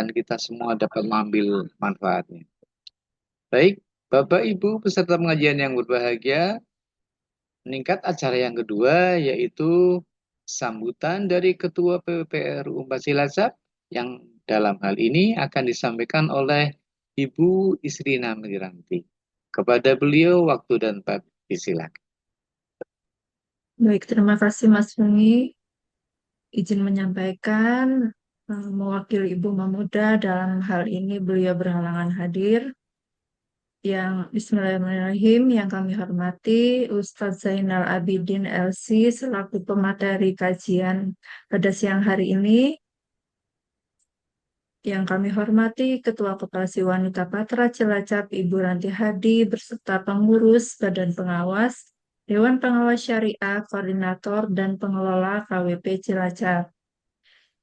dan kita semua dapat mengambil manfaatnya. Baik, Bapak Ibu peserta pengajian yang berbahagia, meningkat acara yang kedua yaitu sambutan dari Ketua PWPRU 4 Cilacap yang dalam hal ini akan disampaikan oleh Ibu Isrina Meliranti. Kepada beliau waktu dan tempat disilakan. Baik, terima kasih Mas Fungi. Izin menyampaikan mewakili Ibu Mamuda dalam hal ini beliau berhalangan hadir. Yang Bismillahirrahmanirrahim yang kami hormati Ustadz Zainal Abidin LC selaku pemateri kajian pada siang hari ini. Yang kami hormati Ketua Koperasi Wanita Patra Cilacap Ibu Ranti Hadi beserta pengurus Badan Pengawas, Dewan Pengawas Syariah, Koordinator, dan Pengelola KWP Cilacap.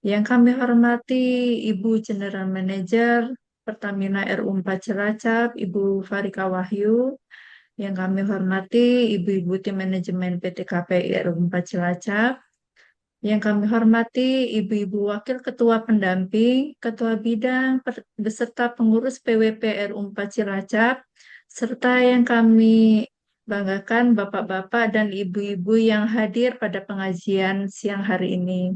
Yang kami hormati Ibu General Manager Pertamina RU 4 Cilacap, Ibu Farika Wahyu. Yang kami hormati Ibu-Ibu Tim Manajemen PT KPI RU 4 Cilacap. Yang kami hormati Ibu-Ibu Wakil Ketua Pendamping, Ketua Bidang, beserta pengurus PWP RU 4 Cilacap, serta yang kami banggakan Bapak-Bapak dan Ibu-Ibu yang hadir pada pengajian siang hari ini.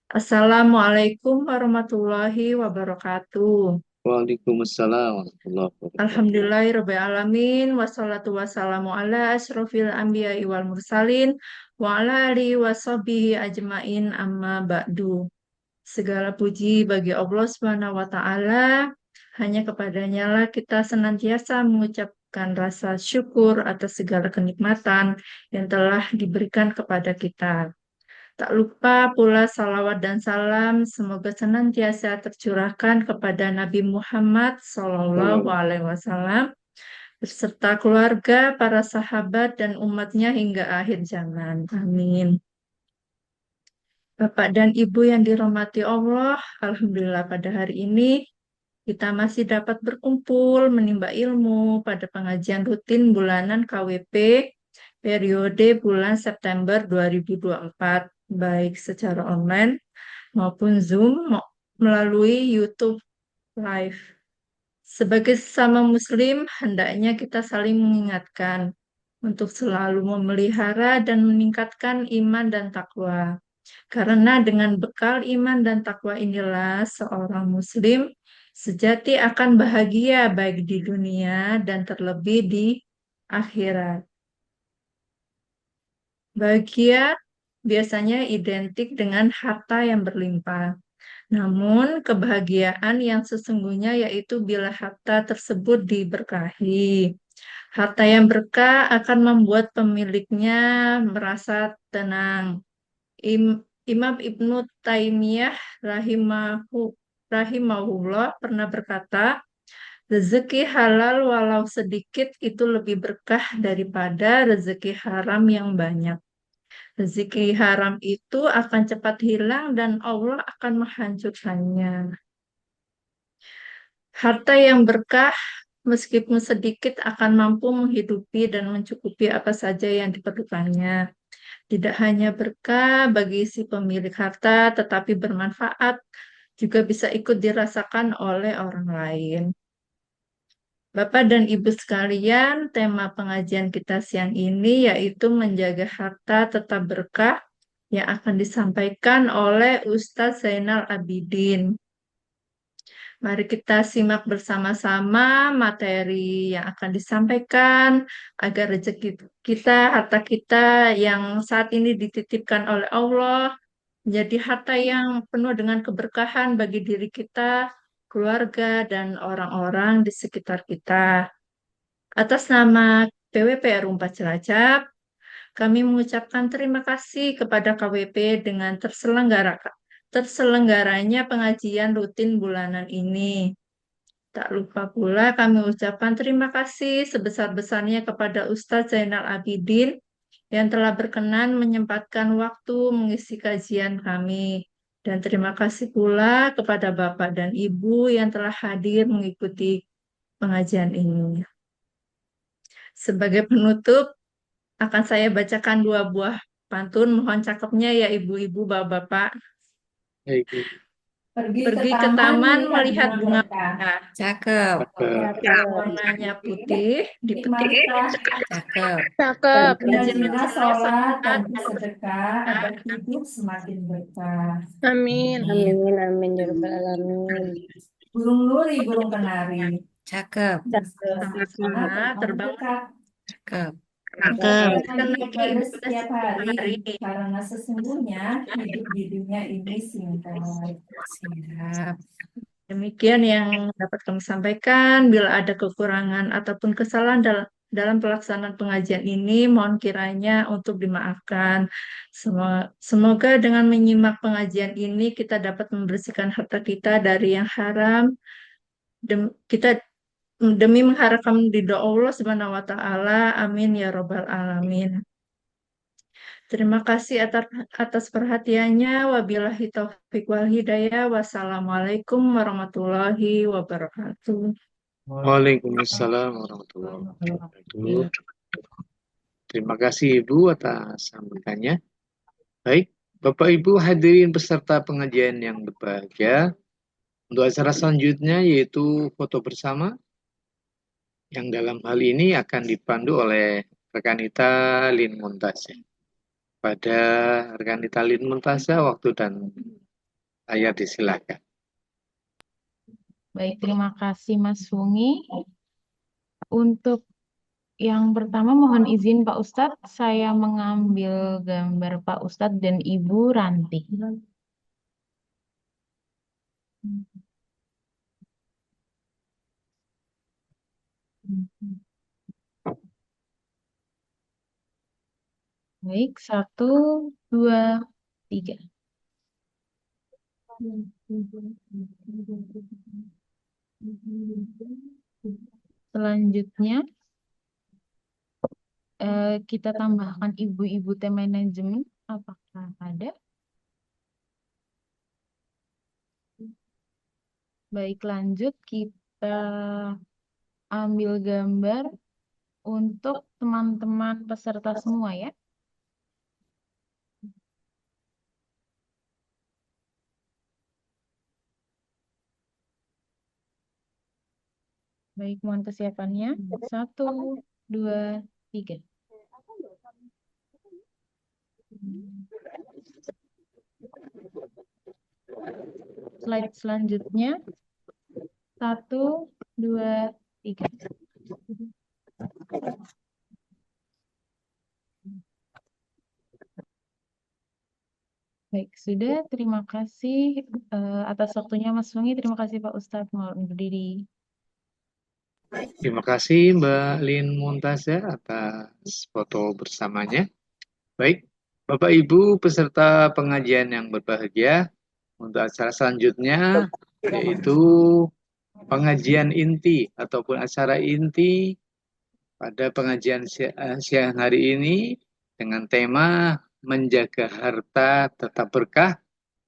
Assalamualaikum warahmatullahi wabarakatuh. Waalaikumsalam warahmatullahi wabarakatuh. Alhamdulillahirrabbilalamin. Wassalatu wassalamu ala asrofil anbiya wal mursalin. Wa ala alihi washabihi ajmain amma ba'du. Segala puji bagi Allah Subhanahu wa Ta'ala. Hanya kepadanya lah kita senantiasa mengucapkan rasa syukur atas segala kenikmatan yang telah diberikan kepada kita. Tak lupa pula salawat dan salam semoga senantiasa tercurahkan kepada Nabi Muhammad Sallallahu Salam. Alaihi Wasallam beserta keluarga, para sahabat dan umatnya hingga akhir zaman. Amin. Bapak dan Ibu yang dirahmati Allah, Alhamdulillah pada hari ini kita masih dapat berkumpul menimba ilmu pada pengajian rutin bulanan KWP periode bulan September 2024, baik secara online maupun Zoom melalui YouTube Live. Sebagai sesama Muslim, hendaknya kita saling mengingatkan untuk selalu memelihara dan meningkatkan iman dan takwa. Karena dengan bekal iman dan takwa inilah seorang Muslim sejati akan bahagia baik di dunia dan terlebih di akhirat. Bahagia biasanya identik dengan harta yang berlimpah. Namun, kebahagiaan yang sesungguhnya yaitu bila harta tersebut diberkahi. Harta yang berkah akan membuat pemiliknya merasa tenang. Imam Ibnu Taimiyah rahimahullah pernah berkata, rezeki halal walau sedikit itu lebih berkah daripada rezeki haram yang banyak. Rezeki haram itu akan cepat hilang dan Allah akan menghancurkannya. Harta yang berkah, meskipun sedikit, akan mampu menghidupi dan mencukupi apa saja yang diperlukannya. Tidak hanya berkah bagi si pemilik harta, tetapi bermanfaat juga bisa ikut dirasakan oleh orang lain. Bapak dan Ibu sekalian, tema pengajian kita siang ini yaitu menjaga harta tetap berkah yang akan disampaikan oleh Ustadz Zainal Abidin. Mari kita simak bersama-sama materi yang akan disampaikan agar rezeki kita, harta kita yang saat ini dititipkan oleh Allah menjadi harta yang penuh dengan keberkahan bagi diri kita, keluarga, dan orang-orang di sekitar kita. Atas nama PWPRU 4 Cilacap, kami mengucapkan terima kasih kepada KWP dengan terselenggaranya pengajian rutin bulanan ini. Tak lupa pula kami ucapkan terima kasih sebesar-besarnya kepada Ustadz Zainal Abidin yang telah berkenan menyempatkan waktu mengisi kajian kami. Dan terima kasih pula kepada Bapak dan Ibu yang telah hadir mengikuti pengajian ini. Sebagai penutup, akan saya bacakan dua buah pantun. Mohon cakepnya ya Ibu-Ibu, Bapak-Bapak. Baik, Pergi ke taman melihat bunga merah. Cakep. Warnanya putih, dipetik. Cakep. Cakep. Rajin-rajinlah sholat dan bersedekah agar hidup semakin berkah. Amin. Amin. Amin ya rabbal alamin. Burung nuri, burung kenari. Cakep. sama-sama terbang Cakep. Berikan ibadah setiap hari, karena sesungguhnya hidup di dunia ini singkat. Siap. Demikian yang dapat kami sampaikan. Bila ada kekurangan ataupun kesalahan dalam pelaksanaan pengajian ini, mohon kiranya untuk dimaafkan. Semoga dengan menyimak pengajian ini kita dapat membersihkan harta kita dari yang haram. Kita demi mengharapkan ridho Allah Subhanahu wa taala. Amin ya robbal alamin. Terima kasih atas perhatiannya. Wabillahi taufik wal hidayah. Wassalamualaikum warahmatullahi wabarakatuh. Waalaikumsalam warahmatullahi wabarakatuh. Terima kasih Ibu atas sambutannya. Baik, Bapak Ibu hadirin peserta pengajian yang berbahagia. Untuk acara selanjutnya yaitu foto bersama yang dalam hal ini akan dipandu oleh rekanita Lin Muntasya. Pada rekanita Lin Muntasya, waktu dan ayat disilakan. Baik, terima kasih Mas Fungi. Untuk yang pertama mohon izin Pak Ustadz, saya mengambil gambar Pak Ustadz dan Ibu Ranti. Baik, 1, 2, 3. Selanjutnya kita tambahkan ibu-ibu tim manajemen. Apakah ada? Baik, lanjut kita ambil gambar untuk teman-teman peserta semua ya. Baik, mohon kesiapannya. 1, 2, 3. Slide selanjutnya. 1, 2, 3. Baik, sudah. Terima kasih atas waktunya Mas Fungi. Terima kasih Pak Ustadz. Mohon berdiri. Terima kasih Mbak Lin Muntasya atas foto bersamanya. Baik, Bapak Ibu peserta pengajian yang berbahagia, untuk acara selanjutnya yaitu pengajian inti ataupun acara inti pada pengajian siang hari ini dengan tema menjaga harta tetap berkah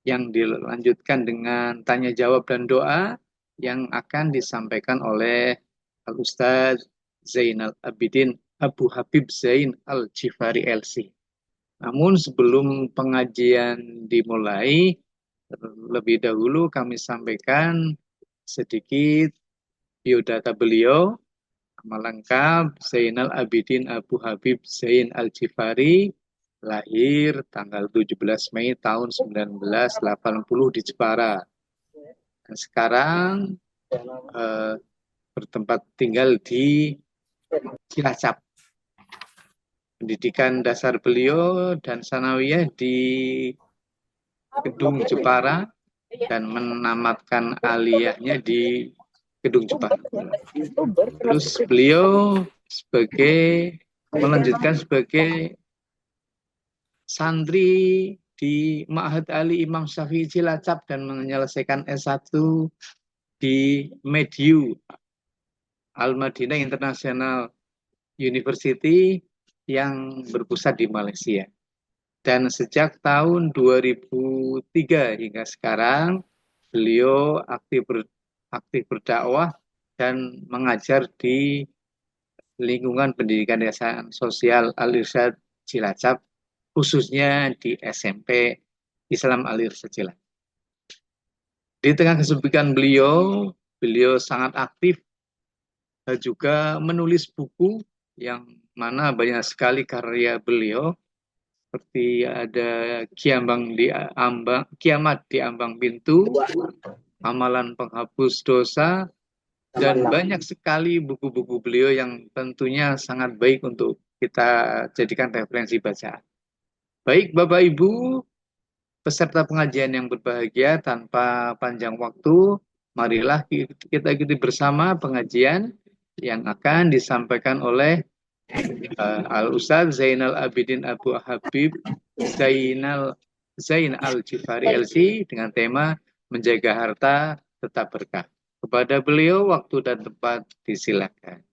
yang dilanjutkan dengan tanya jawab dan doa yang akan disampaikan oleh Al-Ustaz Zainal Abidin Abu Habib Zain Al-Jifari LC. Namun sebelum pengajian dimulai, terlebih dahulu kami sampaikan sedikit biodata beliau. Nama lengkap Zainal Abidin Abu Habib Zain Al-Jifari, lahir tanggal 17 Mei tahun 1980 di Jepara. Dan sekarang bertempat tinggal di Cilacap. Pendidikan dasar beliau dan sanawiyah di Gedung Jepara dan menamatkan aliyahnya di Gedung Jepara. Terus beliau melanjutkan sebagai santri di Ma'had Ali Imam Syafi'i Cilacap dan menyelesaikan S1 di Mediu Al-Madinah International University yang berpusat di Malaysia. Dan sejak tahun 2003 hingga sekarang, beliau aktif berdakwah dan mengajar di lingkungan pendidikan desa sosial Al-Irsyad Cilacap, khususnya di SMP Islam Al-Irsyad Cilacap. Di tengah kesibukan beliau, beliau sangat aktif juga menulis buku yang mana banyak sekali karya beliau seperti ada Kiamat di Ambang Pintu, Amalan Penghapus Dosa, dan banyak sekali buku-buku beliau yang tentunya sangat baik untuk kita jadikan referensi bacaan. Baik Bapak Ibu, peserta pengajian yang berbahagia, tanpa panjang waktu, marilah kita ikuti bersama pengajian yang akan disampaikan oleh Al-Ustadz Zainal Abidin Abu Habib Zain Al-Jifari LC dengan tema Menjaga Harta Tetap Berkah. Kepada beliau waktu dan tempat disilakan.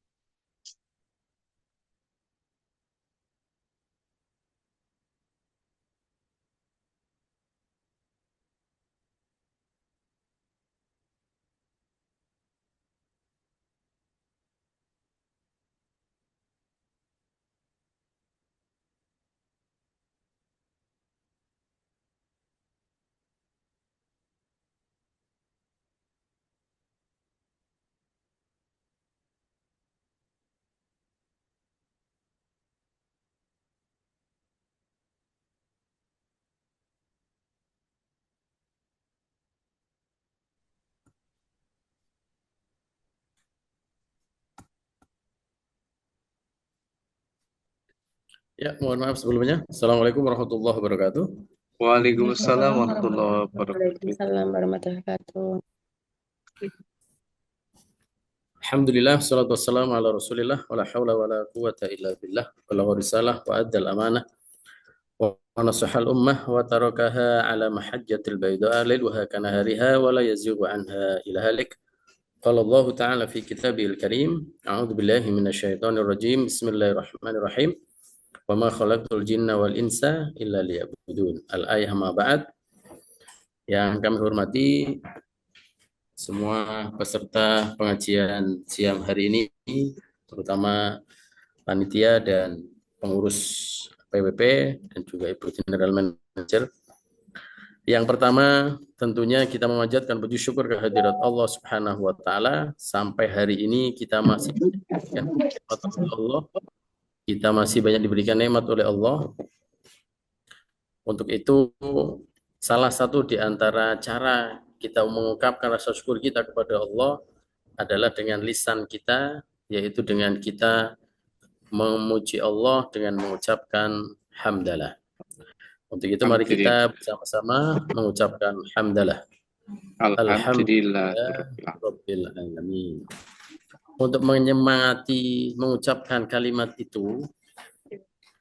Ya, mohon maaf sebelumnya. Assalamualaikum warahmatullahi wabarakatuh. Waalaikumsalam warahmatullahi wabarakatuh. Waalaikumsalam warahmatullahi wabarakatuh. Alhamdulillah, salatu wassalamu ala rasulillah, wa la hawla wa la quwata illa billah, wa risalah wa addal amanah, wa nasahal ummah, wa tarakaha ala mahajjatil bayda'a lailuha kanahariha, wa la yazighu anha ila halik. Qala Allah Ta'ala fi kitabihil karim, a'udzu billahi minasyaitonir rajim, bismillahirrahmanirrahim. Wa ma khalaqtul jinna wal insa illa liya'budun. Al-ayah ma ba'd. Yang kami hormati semua peserta pengajian siang hari ini, terutama panitia dan pengurus PWP dan juga Ibu General Manager. Yang pertama, tentunya kita memanjatkan puji syukur kehadirat Allah Subhanahu wa taala, sampai hari ini kita masih diberikan nikmat oleh Allah. Kita masih banyak diberikan nikmat oleh Allah. Untuk itu, salah satu di antara cara kita mengungkapkan rasa syukur kita kepada Allah adalah dengan lisan kita, yaitu dengan kita memuji Allah dengan mengucapkan hamdalah. Untuk itu mari kita bersama-sama mengucapkan hamdalah. Alhamdulillah Rabbil alamin. Untuk menyemangati mengucapkan kalimat itu,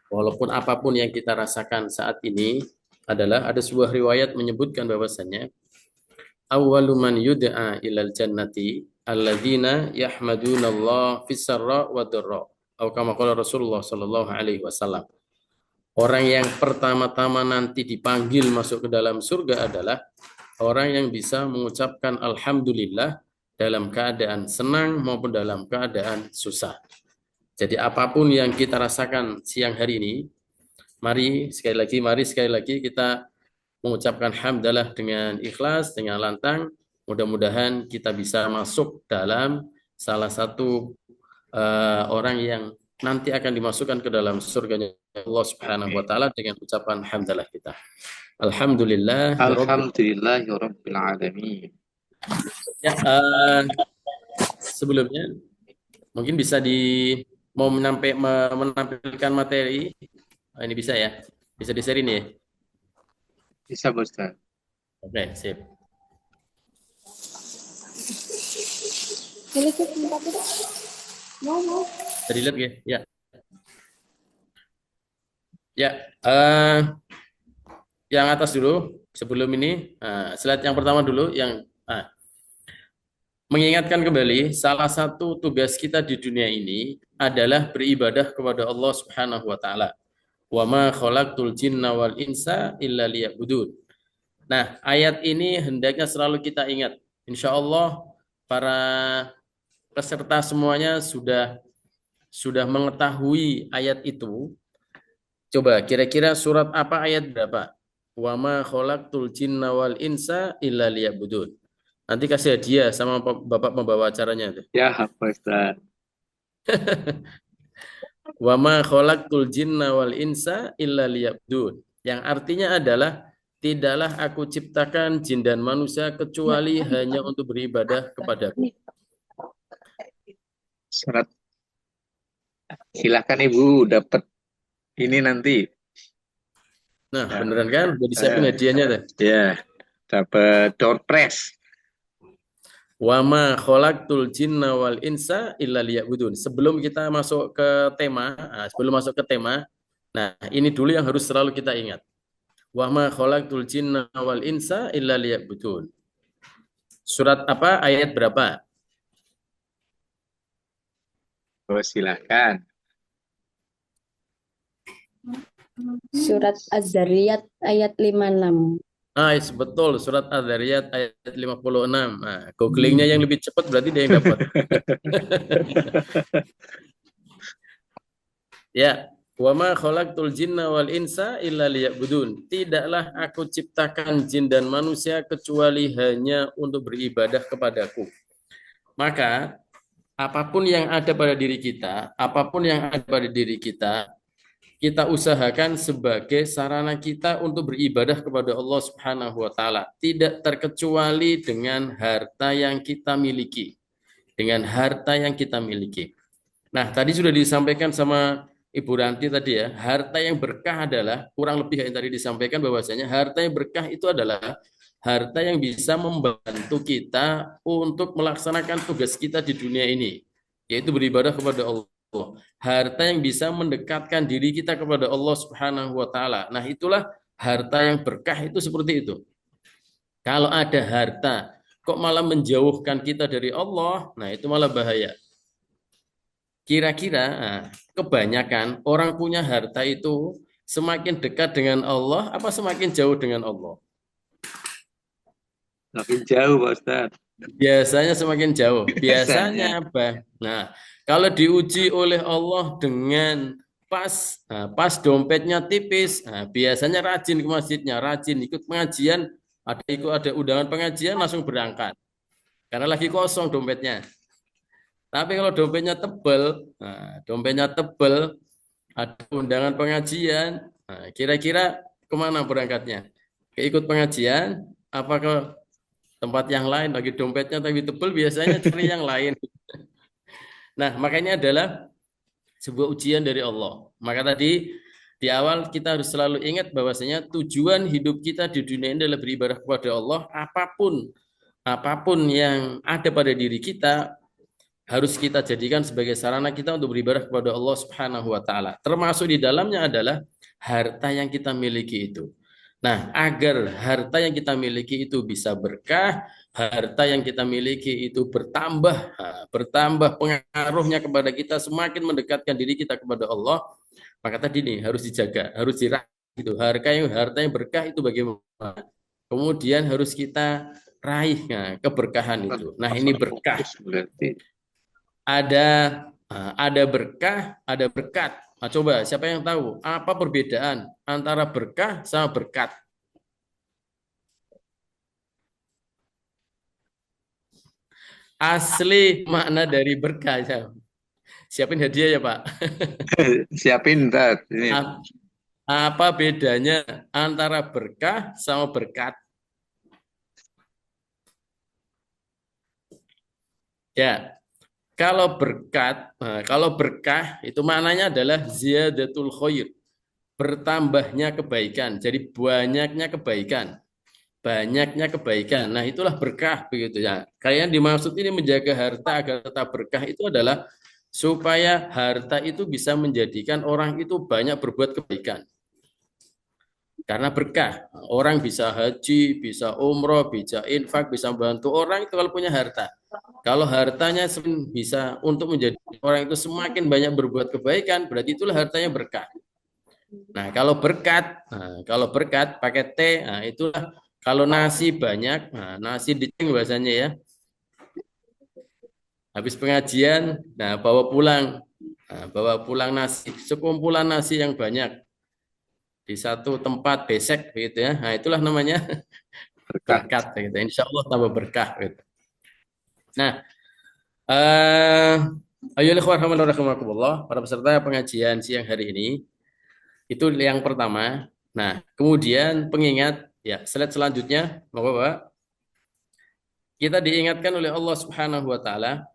walaupun apapun yang kita rasakan saat ini, adalah ada sebuah riwayat menyebutkan bahwasannya awwalu man yud'a ilal jannati alladzina yahmadunallah fis sarra wa dharra, atau kama qala Rasulullah sallallahu alaihi wasallam. Orang yang pertama-tama nanti dipanggil masuk ke dalam surga adalah orang yang bisa mengucapkan alhamdulillah dalam keadaan senang maupun dalam keadaan susah. Jadi apapun yang kita rasakan siang hari ini, mari sekali lagi kita mengucapkan hamdalah dengan ikhlas, dengan lantang. Mudah-mudahan kita bisa masuk dalam salah satu orang yang nanti akan dimasukkan ke dalam surganya Allah Subhanahu wa taala dengan ucapan hamdalah kita. Alhamdulillah. Alhamdulillahirabbil alamin. Ya, sebelumnya mungkin bisa mau menampilkan materi. Ini bisa ya? Bisa di-share ini ya? Bisa, Ustaz. Oke, sip. Bisa dilihat ya? Ya. Ya, yang atas dulu sebelum ini. Slide yang pertama dulu yang mengingatkan kembali, salah satu tugas kita di dunia ini adalah beribadah kepada Allah Subhanahu wa taala. Wa ma khalaqtul jinna wal insa illa liya'budun. Nah, ayat ini hendaknya selalu kita ingat. Insya Allah para peserta semuanya sudah mengetahui ayat itu. Coba kira-kira surat apa ayat berapa? Wa ma khalaqtul jinna wal insa illa liya'budun. Nanti kasih hadiah sama Bapak pembawa acaranya tuh. Ya, Pak Ustaz. Wa ma khalaqtul jinna wal insa illa liya'budun. Yang artinya adalah tidaklah aku ciptakan jin dan manusia kecuali hanya untuk beribadah kepadaku. Surat. Silakan Ibu dapat ini nanti. Nah, Ya. beneran kan? Udah disiapin hadiahnya tuh. Ya, dapat door prize. Wa ma khalaqtul jinna wal insa illa liya'budun. Sebelum kita masuk ke tema, nah ini dulu yang harus selalu kita ingat. Wa ma khalaqtul jinna wal insa illa liya'budun. Surat apa? Ayat berapa? Oh, silakan. Surat Az-Zariyat ayat 56. Betul, surat Adz-Dzariyat ayat 56. Nah, googlingnya yang lebih cepat berarti dia yang dapat. Ya, wa ma khalaqtul jinna wal insa illa liya'budun. Tidaklah aku ciptakan jin dan manusia kecuali hanya untuk beribadah kepadaku. Maka apapun yang ada pada diri kita, kita usahakan sebagai sarana kita untuk beribadah kepada Allah Subhanahu wa taala, tidak terkecuali dengan harta yang kita miliki. Nah, tadi sudah disampaikan sama Ibu Ranti tadi ya, harta yang berkah adalah kurang lebih yang tadi disampaikan bahwasanya harta yang berkah itu adalah harta yang bisa membantu kita untuk melaksanakan tugas kita di dunia ini, yaitu beribadah kepada Allah. Harta yang bisa mendekatkan diri kita kepada Allah Subhanahu wa taala. Nah, itulah harta yang berkah itu seperti itu. Kalau ada harta kok malah menjauhkan kita dari Allah, nah itu malah bahaya. Kira-kira kebanyakan orang punya harta itu semakin dekat dengan Allah apa semakin jauh dengan Allah? Makin jauh, Pak Ustaz. Biasanya semakin jauh. Biasanya apa? Nah, kalau diuji oleh Allah dengan pas dompetnya tipis, biasanya rajin ke masjidnya, rajin ikut pengajian, ada undangan pengajian langsung berangkat. Karena lagi kosong dompetnya. Tapi kalau dompetnya tebel, ada undangan pengajian, kira-kira kemana berangkatnya? Ikut pengajian, apa ke tempat yang lain? Lagi dompetnya tapi tebel, biasanya cari yang lain. Nah, makanya adalah sebuah ujian dari Allah. Maka tadi di awal kita harus selalu ingat bahwasanya tujuan hidup kita di dunia ini adalah beribadah kepada Allah. Apapun yang ada pada diri kita harus kita jadikan sebagai sarana kita untuk beribadah kepada Allah Subhanahu wa taala. Termasuk di dalamnya adalah harta yang kita miliki itu. Nah, agar harta yang kita miliki itu bisa berkah, harta yang kita miliki itu bertambah pengaruhnya kepada kita, semakin mendekatkan diri kita kepada Allah, maka tadi nih harus dijaga, harus diraih itu. Harta yang berkah itu bagaimana? Kemudian harus kita raih keberkahan itu. Nah, ini berkah. Ada berkah, ada berkat. Nah, coba siapa yang tahu apa perbedaan antara berkah sama berkat? Asli makna dari berkah. Siapin hadiah ya, Pak. Siapin, Tat. Ini. Apa bedanya antara berkah sama berkat? Ya. Kalau berkah itu maknanya adalah ziyadatul khair, bertambahnya kebaikan. Jadi banyaknya kebaikan. Nah, itulah berkah begitu ya. Kalian dimaksud ini menjaga harta agar tetap berkah itu adalah supaya harta itu bisa menjadikan orang itu banyak berbuat kebaikan. Karena berkah, orang bisa haji, bisa umroh, bisa infak, bisa membantu orang itu kalau punya harta. Kalau hartanya bisa untuk menjadi orang itu semakin banyak berbuat kebaikan, berarti itulah hartanya berkah. Nah, kalau berkat pakai T, nah itulah kalau nasi banyak, nasi dicing bahasanya ya. Habis pengajian, bawa pulang nasi, sekumpulan nasi yang banyak di satu tempat besek begitu ya. Nah, itulah namanya Berkah. berkat gitu. Insya Allah tambah berkah gitu. Nah, ayo rahimakumullah, para peserta pengajian siang hari ini, itu yang pertama. Nah, kemudian pengingat, ya, slide selanjutnya, Bapak, kita diingatkan oleh Allah Subhanahu wa taala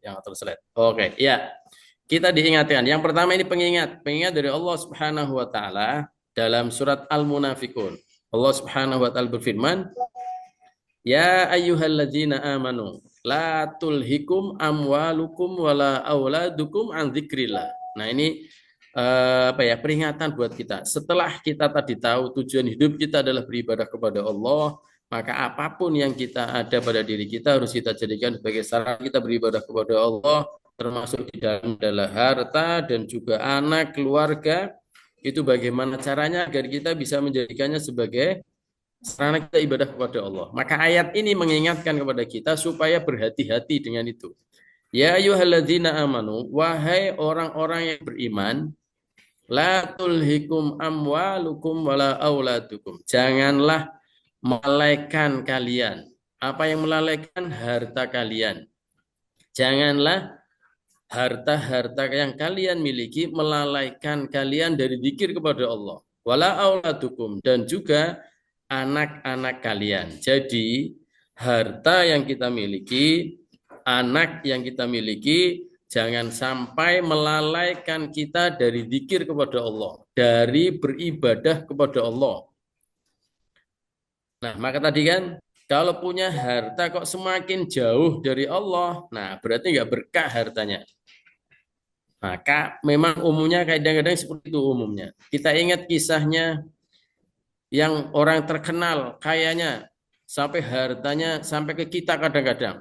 yang atur slide. Oke, ya. Kita diingatkan. Yang pertama ini pengingat dari Allah Subhanahu wa taala dalam surat Al-Munafikun. Allah Subhanahu wa taala berfirman, "Ya ayyuhalladzina amanu, la tulhikum amwalukum wala auladukum an dzikrillah." Nah, ini peringatan buat kita. Setelah kita tadi tahu tujuan hidup kita adalah beribadah kepada Allah, maka apapun yang kita ada pada diri kita harus kita jadikan sebagai sarana kita beribadah kepada Allah, termasuk di dalam adalah harta dan juga anak, keluarga. Itu bagaimana caranya agar kita bisa menjadikannya sebagai sarana kita ibadah kepada Allah. Maka ayat ini mengingatkan kepada kita supaya berhati-hati dengan itu. Ya ayyuhalladzina amanu, wahai orang-orang yang beriman, la tulhikum amwalukum wala auladukum. Janganlah melalaikan kalian. Apa yang melalaikan? Harta kalian. Janganlah harta-harta yang kalian miliki melalaikan kalian dari zikir kepada Allah. Wala auladukum, dan juga anak-anak kalian. Jadi harta yang kita miliki, anak yang kita miliki, jangan sampai melalaikan kita dari zikir kepada Allah, dari beribadah kepada Allah. Nah, maka tadi kan, kalau punya harta kok semakin jauh dari Allah, nah berarti nggak berkah hartanya. Maka memang umumnya kadang-kadang seperti itu umumnya. Kita ingat kisahnya yang orang terkenal kayaknya sampai hartanya sampai ke kita kadang-kadang.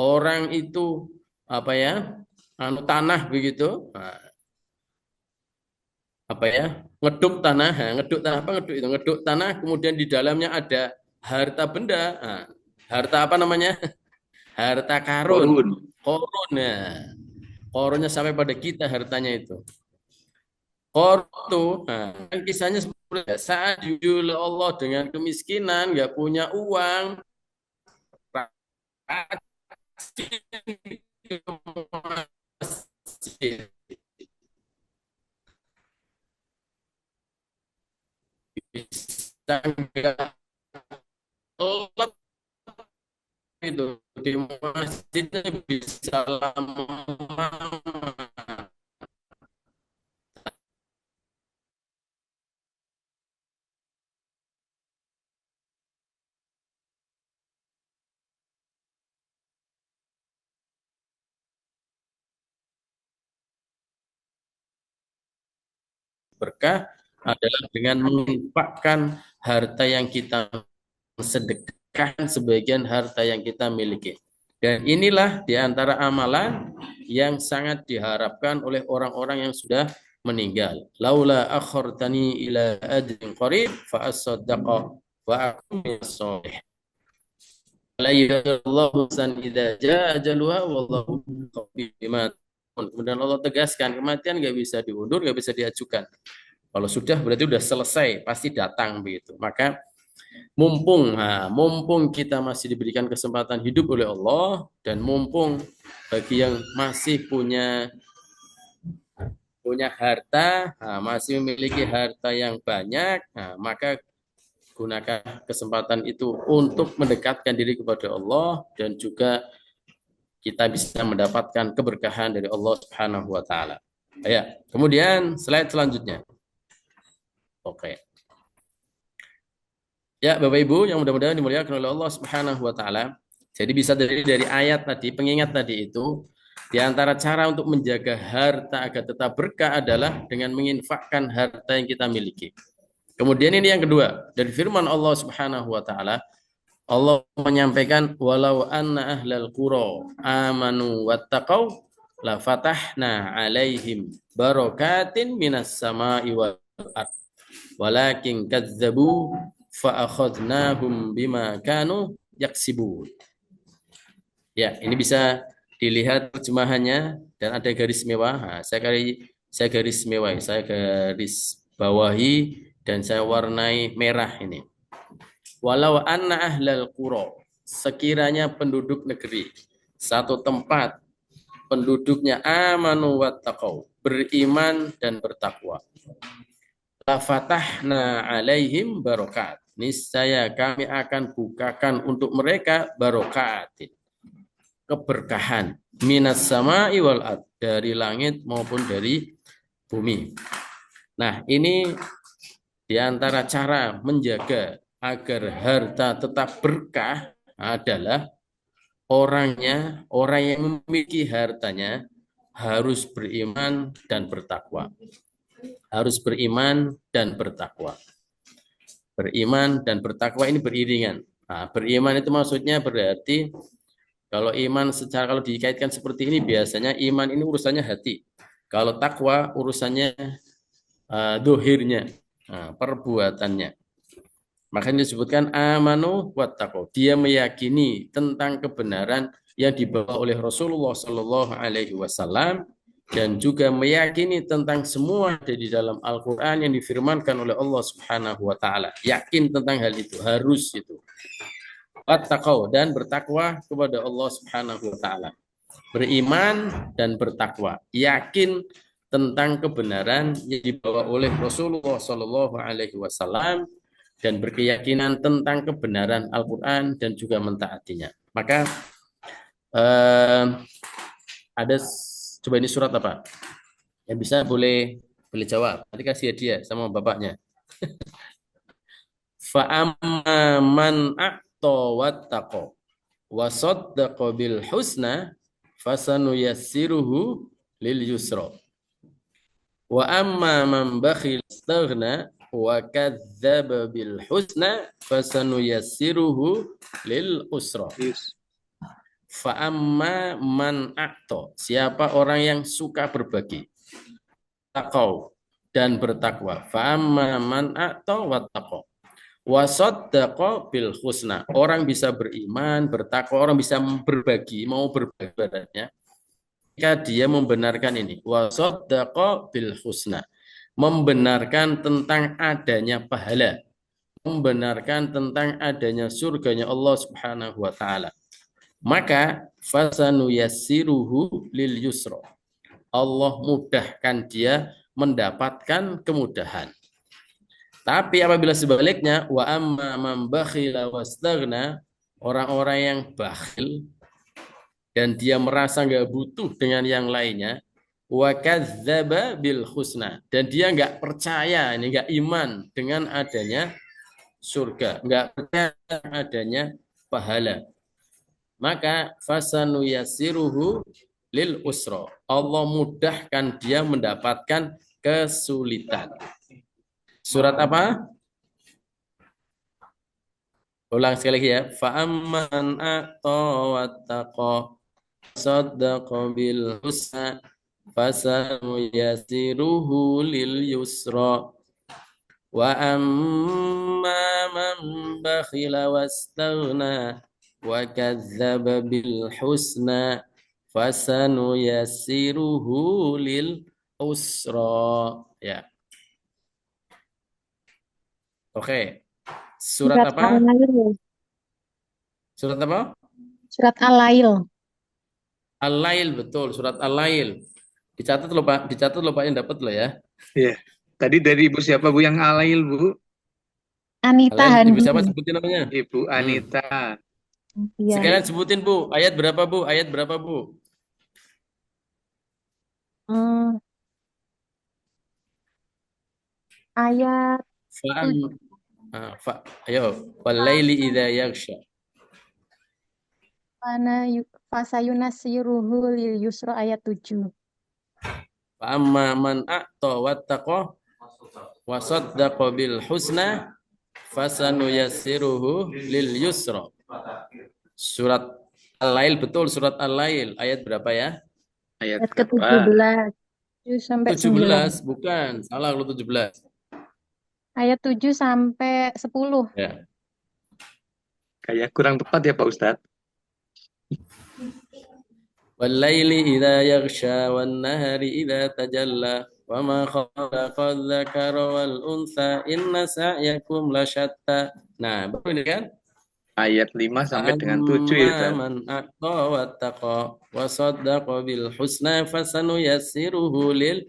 Orang itu tanah begitu, ngeduk tanah, ngeduk tanah, kemudian di dalamnya ada harta benda, harta apa namanya, harta karun, korun, korunnya sampai pada kita hartanya itu. Korun itu, kan kisahnya seperti saat judul Allah dengan kemiskinan, nggak punya uang, bisa nggak telat itu di masjidnya bisa lama. Berkah adalah dengan menginfakkan harta yang kita sedekahkan sebagian harta yang kita miliki. Dan inilah di antara amalan yang sangat diharapkan oleh orang-orang yang sudah meninggal. Laula akhartani ila ajrin qarib fa asaddaqa wa akun minas shalih. La yadallahu san idza jaa ajaluha wallahu bima. Kemudian Allah tegaskan kematian nggak bisa diundur, nggak bisa diajukan. Kalau sudah berarti sudah selesai, pasti datang begitu. Maka mumpung kita masih diberikan kesempatan hidup oleh Allah, dan mumpung bagi yang masih punya harta, masih memiliki harta yang banyak, maka gunakan kesempatan itu untuk mendekatkan diri kepada Allah, dan juga kita bisa mendapatkan keberkahan dari Allah Subhanahu wa taala. Ya, kemudian slide selanjutnya. Oke. Ya, Bapak Ibu yang mudah-mudahan dimuliakan oleh Allah Subhanahu wa taala. Jadi bisa dari ayat tadi, pengingat tadi itu, di antara cara untuk menjaga harta agar tetap berkah adalah dengan menginfakkan harta yang kita miliki. Kemudian ini yang kedua, dari firman Allah Subhanahu wa taala, Allah menyampaikan walau anna ahlal qura amanu wattaqau la fatahna alaihim barakatin minas sama'i wal ard walakin kadzabu fa akhadnahum bima kanu yaksibun. Ya, ini bisa dilihat terjemahannya dan ada garis mewah. Saya garis bawahi dan saya warnai merah ini. Walau anna ahlal qura, sekiranya penduduk negeri, satu tempat penduduknya amanu wattaqau, beriman dan bertakwa. La fatahna alaihim barokat. Niscaya kami akan bukakan untuk mereka barokatin, keberkahan, minas sama'i wal ard, dari langit maupun dari bumi. Nah, ini di antara cara menjaga agar harta tetap berkah adalah orang yang memiliki hartanya harus beriman dan bertakwa. Harus beriman dan bertakwa. Beriman dan bertakwa ini beriringan. Nah, beriman itu maksudnya berarti kalau dikaitkan seperti ini, biasanya iman ini urusannya hati. Kalau takwa urusannya dohirnya, perbuatannya. Makanya disebutkan amanu wattaqau. Dia meyakini tentang kebenaran yang dibawa oleh Rasulullah Shallallahu Alaihi Wasallam dan juga meyakini tentang semua di dalam Al-Quran yang difirmankan oleh Allah Subhanahu Wa Taala. Yakin tentang hal itu, harus itu. Wattaqau, dan bertakwa kepada Allah Subhanahu Wa Taala. Beriman dan bertakwa, yakin tentang kebenaran yang dibawa oleh Rasulullah Shallallahu Alaihi Wasallam dan berkeyakinan tentang kebenaran Al-Quran dan juga mentaatinya. Maka ada, coba ini surat apa? Yang bisa boleh jawab. Nanti kasih hadiah sama bapaknya. Fa'amma man a'ta wattaqa wa saddaqa bil husna fasanuyassiruhu lil yusra. Wa amma man bakhil istaghna wa kadzdzaba bil husna fasanuyassiruhu lil usra. Fa amma man a'ta, siapa orang yang suka berbagi, taqau dan bertakwa. Fa amma man a'ta wattaqa wa saddaqa bil husna. Orang bisa beriman, bertakwa, orang bisa berbagi, mau berbagi badannya, jika dia membenarkan ini. Wa saddaqa bil husna, membenarkan tentang adanya pahala, membenarkan tentang adanya surganya Allah Subhanahu wa taala. Maka fasanuyassiruhu lil yusra. Allah mudahkan dia mendapatkan kemudahan. Tapi apabila sebaliknya, wa amma man bakhila wastaghna, orang-orang yang bakhil dan dia merasa enggak butuh dengan yang lainnya, wa kadzdzaba bil husna, dan dia enggak percaya, ini enggak iman dengan adanya surga, enggak percaya adanya pahala. Maka fasanuyassiruhu lil usra. Allah mudahkan dia mendapatkan kesulitan. Surat apa? Ulang sekali lagi ya. Fa amman a'ta wattaqa saddaqa bil husna fasanuyassiruhu lil yusra. Wa amma man bakhila wastaghna wa kadzdzaba bil husna fasanuyassiruhu lil usra. Ya. Oke. Surat apa? Al-Lail. Surat apa? Surat Al-Lail. Al-Lail, betul, surat Al-Lail. Dicatat loh Pak, yang dapat loh ya. Iya. Tadi dari ibu siapa Bu yang alail Bu? Anita Al-Lail, ibu Handi. siapa sebutin namanya? Ibu Anita. Iya. Sekalian sebutin Bu, ayat berapa Bu? Ayat berapa Bu? Hmm, ayat Ayo, wal-laili idza yaghsha. fasayunassiruhu lil yusra ayat 7. Fa amma man a'ta wattaqa wa saddaqa bil husna fasanuyassiruhu lil yusra. Surat Al-Lail, betul, surat Al-Lail. Ayat berapa ya? Ayat Ayat berapa? ke-17 sampai 9. 17, bukan. Salah kalau 17. Ayat 7 sampai 10. Ya. Kayak kurang tepat ya Pak Ustadz. Wal-laili idza yaghsha wan nahari idza tajalla Wa ma khalaqal dzakara wal untha inna sa'yakum lasyatta. Nah, baru ini kan? Ayat 5 sampai dengan 7 ya, Amma Ustaz. man aqta wattaqa wa saddaqa bil husna fasanuyassiruhu lil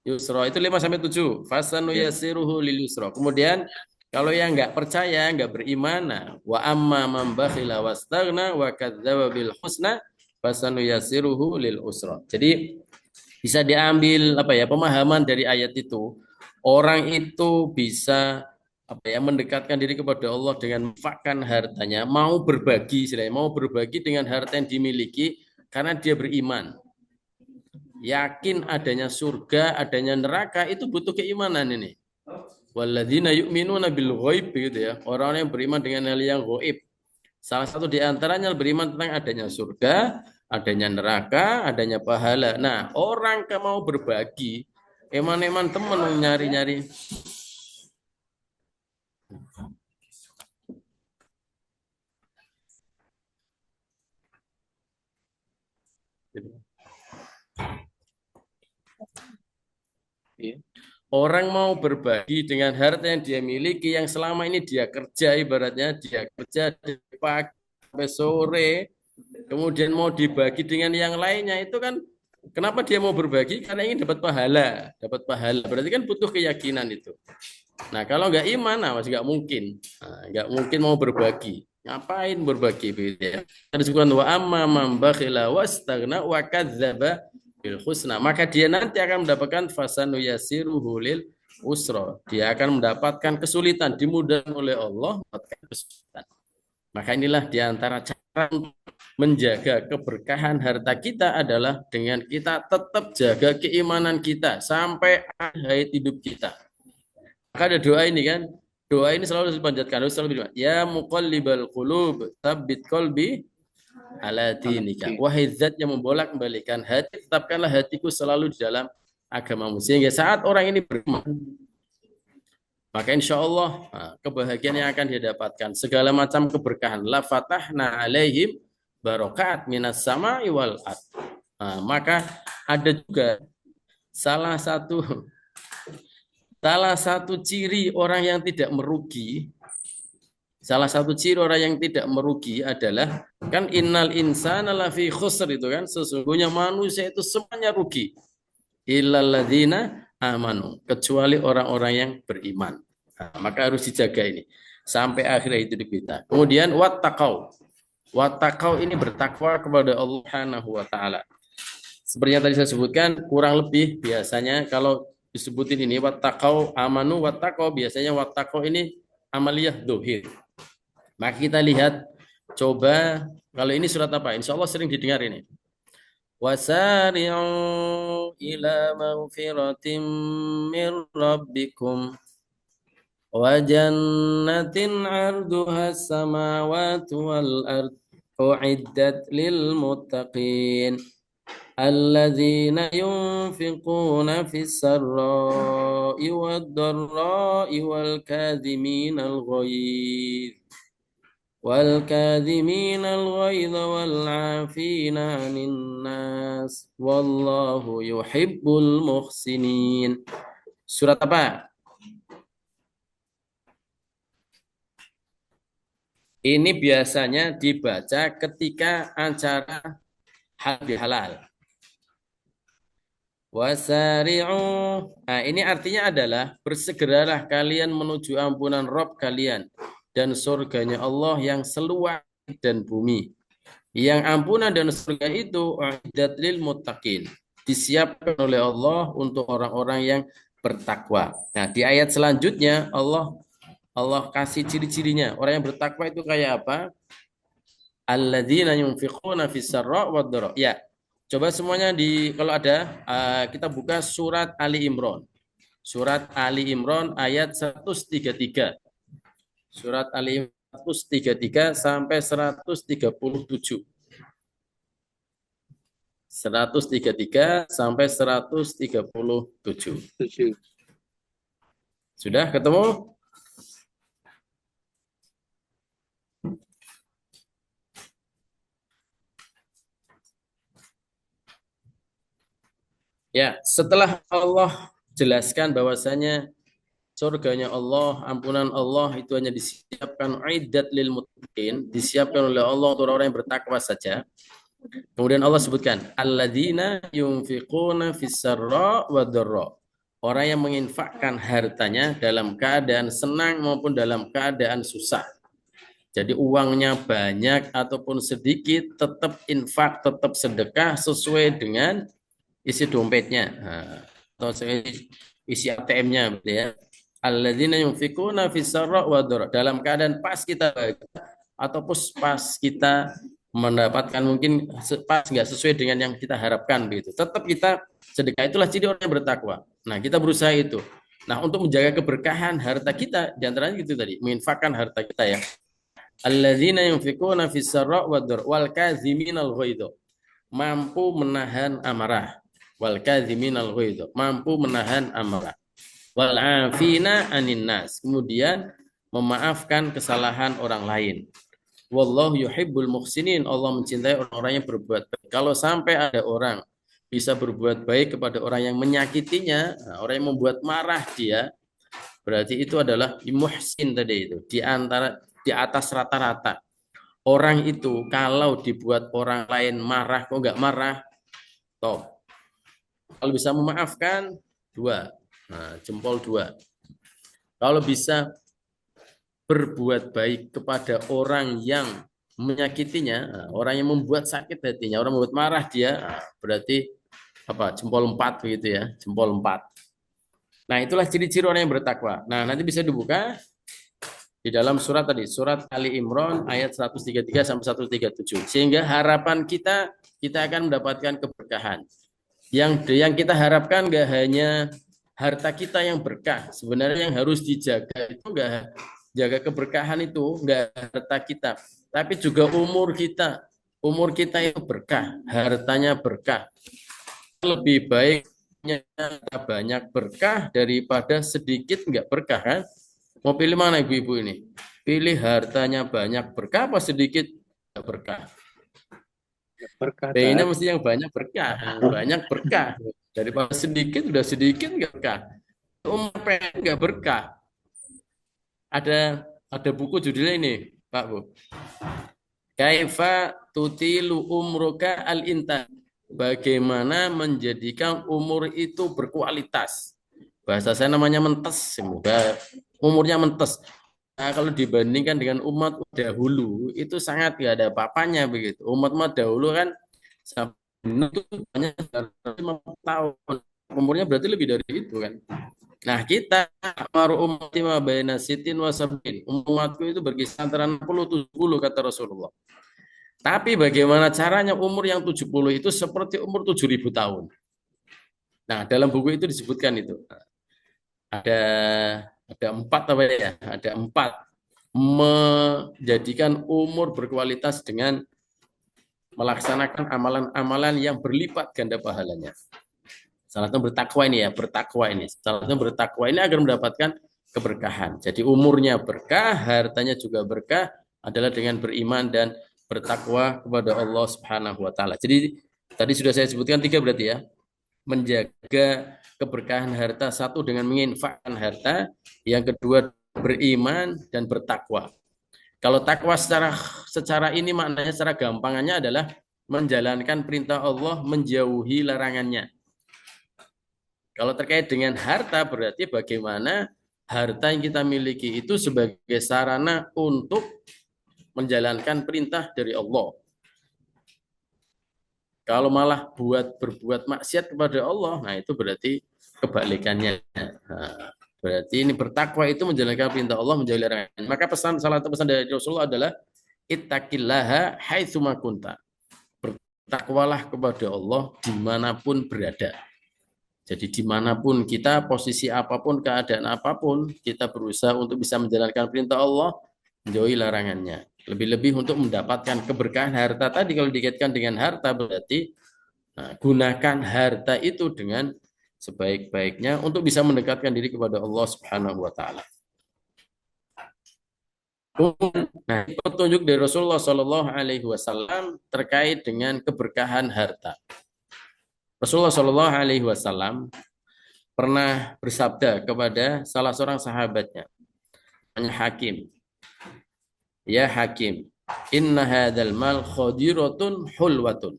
yusra. Itu 5 sampai 7. Fasanuyassiruhu lil yusra. Kemudian kalau yang enggak percaya, enggak beriman, nah, wa amma man bakhila wastaghna wa kadzdzaba bil husna fasanuyassiruhu lil usra. Jadi bisa diambil apa ya pemahaman dari ayat itu. Orang itu bisa apa ya mendekatkan diri kepada Allah dengan menginfakkan hartanya, mau berbagi istilahnya, mau berbagi dengan harta yang dimiliki karena dia beriman. Yakin adanya surga, adanya neraka itu butuh keimanan ini. Walladzina yu'minuna bil ghaib gitu ya. Orang-orang yang beriman dengan hal yang gaib. Salah satu di antaranya beriman tentang adanya surga, adanya neraka, adanya pahala. Nah, orang yang mau berbagi, eman-eman teman nyari-nyari. Iya. Orang mau berbagi dengan harta yang dia miliki, yang selama ini dia kerja, ibaratnya dia kerja dari pagi sampai sore, kemudian mau dibagi dengan yang lainnya, itu kan kenapa dia mau berbagi? Karena ingin dapat pahala. Dapat pahala, berarti kan butuh keyakinan itu. Nah, kalau nggak iman, nah, masih nggak mungkin. Nah, nggak mungkin mau berbagi. Ngapain berbagi? Begitu ya. Disebutkan wa amma man bakhila wastaghna wa kadzdzaba bil husna. Maka dia nanti akan mendapatkan fasanu yasiruhu lil usra. Dia akan mendapatkan kesulitan, dimudahkan oleh Allah mendapatkan kesulitan. Maka inilah diantara cara untuk menjaga keberkahan harta kita adalah dengan kita tetap jaga keimanan kita sampai akhir hidup kita. Maka ada doa ini kan, doa ini selalu dipanjatkan, selalu bilang, ya muqallibal qulub, tsabbit qalbi ala dinika. Wahai zat yang membolak-balikan hati, tetapkanlah hatiku selalu di dalam agamamu. Sehingga saat orang ini beriman, maka insya Allah kebahagiaan yang akan didapatkan, segala macam keberkahan. La fatahna alaihim barokat minas sama'i wal ard. Maka ada juga salah satu ciri orang yang tidak merugi. Salah satu ciri orang yang tidak merugi adalah kan innal insana lafi khusr itu kan, sesungguhnya manusia itu semuanya rugi. Illal ladzina amanu, kecuali orang-orang yang beriman. Nah, maka harus dijaga ini sampai akhir hidup kita. Kemudian wattaqau. Wattaqau ini bertakwa kepada Allah Subhanahu wa taala. Seperti yang tadi saya sebutkan, kurang lebih biasanya kalau disebutin ini wattaqau amanu wattaqau, biasanya wattaqau ini amaliyah dohir. Maka kita lihat coba kalau ini surat apa? Insya Allah sering didengar ini. Wasari'u ila maghfiratin min rabbikum wa jannatin 'arduha as-samawati wal ard u'iddat lil muttaqin alladzina yunfiquna fis sarra'i wad dharra'i wal kadhimina al-ghayz والكاظمين الغيظ والعافين عن الناس والله يحب المحسنين. Surat apa? Ini biasanya dibaca ketika acara halal. Wasari'u. Nah, ini artinya adalah bersegeralah kalian menuju ampunan Rabb kalian dan surganya Allah yang seluas dan bumi. Yang ampunan dan surga itu u'iddat lil muttaqin, disiapkan oleh Allah untuk orang-orang yang bertakwa. Nah, di ayat selanjutnya Allah kasih ciri-cirinya. Orang yang bertakwa itu kayak apa? Alladzina yunfiquna fis sarra wad dharra. Ya. Coba semuanya kalau ada kita buka surat Ali Imran. Surat Ali Imran ayat 133. Surat Ali 133 sampai 137. 133 sampai 137. Sudah ketemu? Ya, setelah Allah jelaskan bahwasanya surganya Allah, ampunan Allah itu hanya disiapkan aidat lil muttaqin, disiapkan oleh Allah untuk orang yang bertakwa saja. Kemudian Allah sebutkan alladzina yunfiquna fis-sarra wa dharra. Orang yang menginfakkan hartanya dalam keadaan senang maupun dalam keadaan susah. Jadi uangnya banyak ataupun sedikit, tetap infak, tetap sedekah sesuai dengan isi dompetnya. Nah, atau isi ATM-nya gitu ya. Alladzina yunfiquna fis-sarra wa dharra. Dalam keadaan pas kita bahagia ataupun pas kita mendapatkan mungkin pas nggak sesuai dengan yang kita harapkan begitu. Tetap kita sedekah, itulah ciri orang yang bertakwa. Nah, kita berusaha itu. Nah, untuk menjaga keberkahan harta kita, di antaranya gitu tadi, menginfakkan harta kita ya. Alladzina yunfiquna fis-sarra wa dharra wal kadziminal ghaidha. Mampu menahan amarah. Wal kadziminal ghaidha. Mampu menahan amarah. Wal afina anin nas. Kemudian memaafkan kesalahan orang lain. Wallahu yuhibbul muhsinin. Allah mencintai orang-orang yang berbuat baik. Kalau sampai ada orang bisa berbuat baik kepada orang yang menyakitinya, orang yang membuat marah dia, berarti itu adalah muhsin tadi itu, di atas rata-rata. Orang itu kalau dibuat orang lain marah kok nggak marah, toh. Kalau bisa memaafkan, 2. Nah, jempol 2. Kalau bisa berbuat baik kepada orang yang menyakitinya, orang yang membuat sakit hatinya, orang membuat marah dia, berarti apa? Jempol 4 begitu ya, jempol 4. Nah, itulah ciri-ciri orang yang bertakwa. Nah, nanti bisa dibuka di dalam surat tadi, surat Ali Imran ayat 133 sampai 137. Sehingga harapan kita akan mendapatkan keberkahan. Yang kita harapkan nggak hanya harta kita yang berkah. Sebenarnya yang harus dijaga itu nggak jaga keberkahan itu nggak harta kita, tapi juga umur kita. Umur kita itu berkah, hartanya berkah. Lebih baiknya banyak berkah daripada sedikit nggak berkah kan? Mau pilih mana ibu-ibu ini? Pilih hartanya banyak berkah apa sedikit nggak berkah? Berkah. Pengennya mesti yang banyak berkah, banyak berkah daripada sedikit, udah sedikit nggak berkah. Umur pendek nggak berkah. Ada buku judulnya ini, Pak Bu. Kaifa tutilu umruka al-intan. Bagaimana menjadikan umur itu berkualitas. Bahasa saya namanya mentes, semoga umurnya mentes. Nah, kalau dibandingkan dengan umat dahulu itu sangat tidak ada apa-apanya begitu. Umat dahulu kan sampai itu banyak 50 tahun. Umurnya berarti lebih dari itu kan. Nah, kita maru ummati ma baina sitin wa sab'in. Umatku itu berkisar antara 60 70 kata Rasulullah. Tapi bagaimana caranya umur yang 70 itu seperti umur 7.000 tahun. Nah, dalam buku itu disebutkan itu. Ada 4 apa ya? Ada 4 menjadikan umur berkualitas dengan melaksanakan amalan-amalan yang berlipat ganda pahalanya. Salah satu bertakwa ini ya, bertakwa ini. Salah satu bertakwa ini agar mendapatkan keberkahan. Jadi umurnya berkah, hartanya juga berkah adalah dengan beriman dan bertakwa kepada Allah Subhanahu wa taala. Jadi tadi sudah saya sebutkan 3 berarti ya. Menjaga keberkahan harta, 1 dengan menginfakkan harta, yang kedua beriman dan bertakwa. Kalau takwa secara ini maknanya secara gampangannya adalah menjalankan perintah Allah, menjauhi larangannya. Kalau terkait dengan harta berarti bagaimana harta yang kita miliki itu sebagai sarana untuk menjalankan perintah dari Allah. Kalau malah berbuat maksiat kepada Allah, nah itu berarti kebalikannya. Nah, berarti ini bertakwa itu menjalankan perintah Allah, menjauhi larangan. Maka salah satu pesan dari Rasulullah adalah ittaqillaha haitsu ma kunta. Bertakwalah kepada Allah dimanapun berada. Jadi dimanapun kita, posisi apapun, keadaan apapun, kita berusaha untuk bisa menjalankan perintah Allah, menjauhi larangannya. Lebih-lebih untuk mendapatkan keberkahan harta tadi, kalau dikaitkan dengan harta berarti gunakan harta itu dengan sebaik-baiknya untuk bisa mendekatkan diri kepada Allah Subhanahu wa taala. Nah, petunjuk dari Rasulullah Shallallahu alaihi wasallam terkait dengan keberkahan harta. Rasulullah Shallallahu alaihi wasallam pernah bersabda kepada salah seorang sahabatnya, namanya Hakim. Ya Hakim, inna hadzal mal khadiratun hulwatun.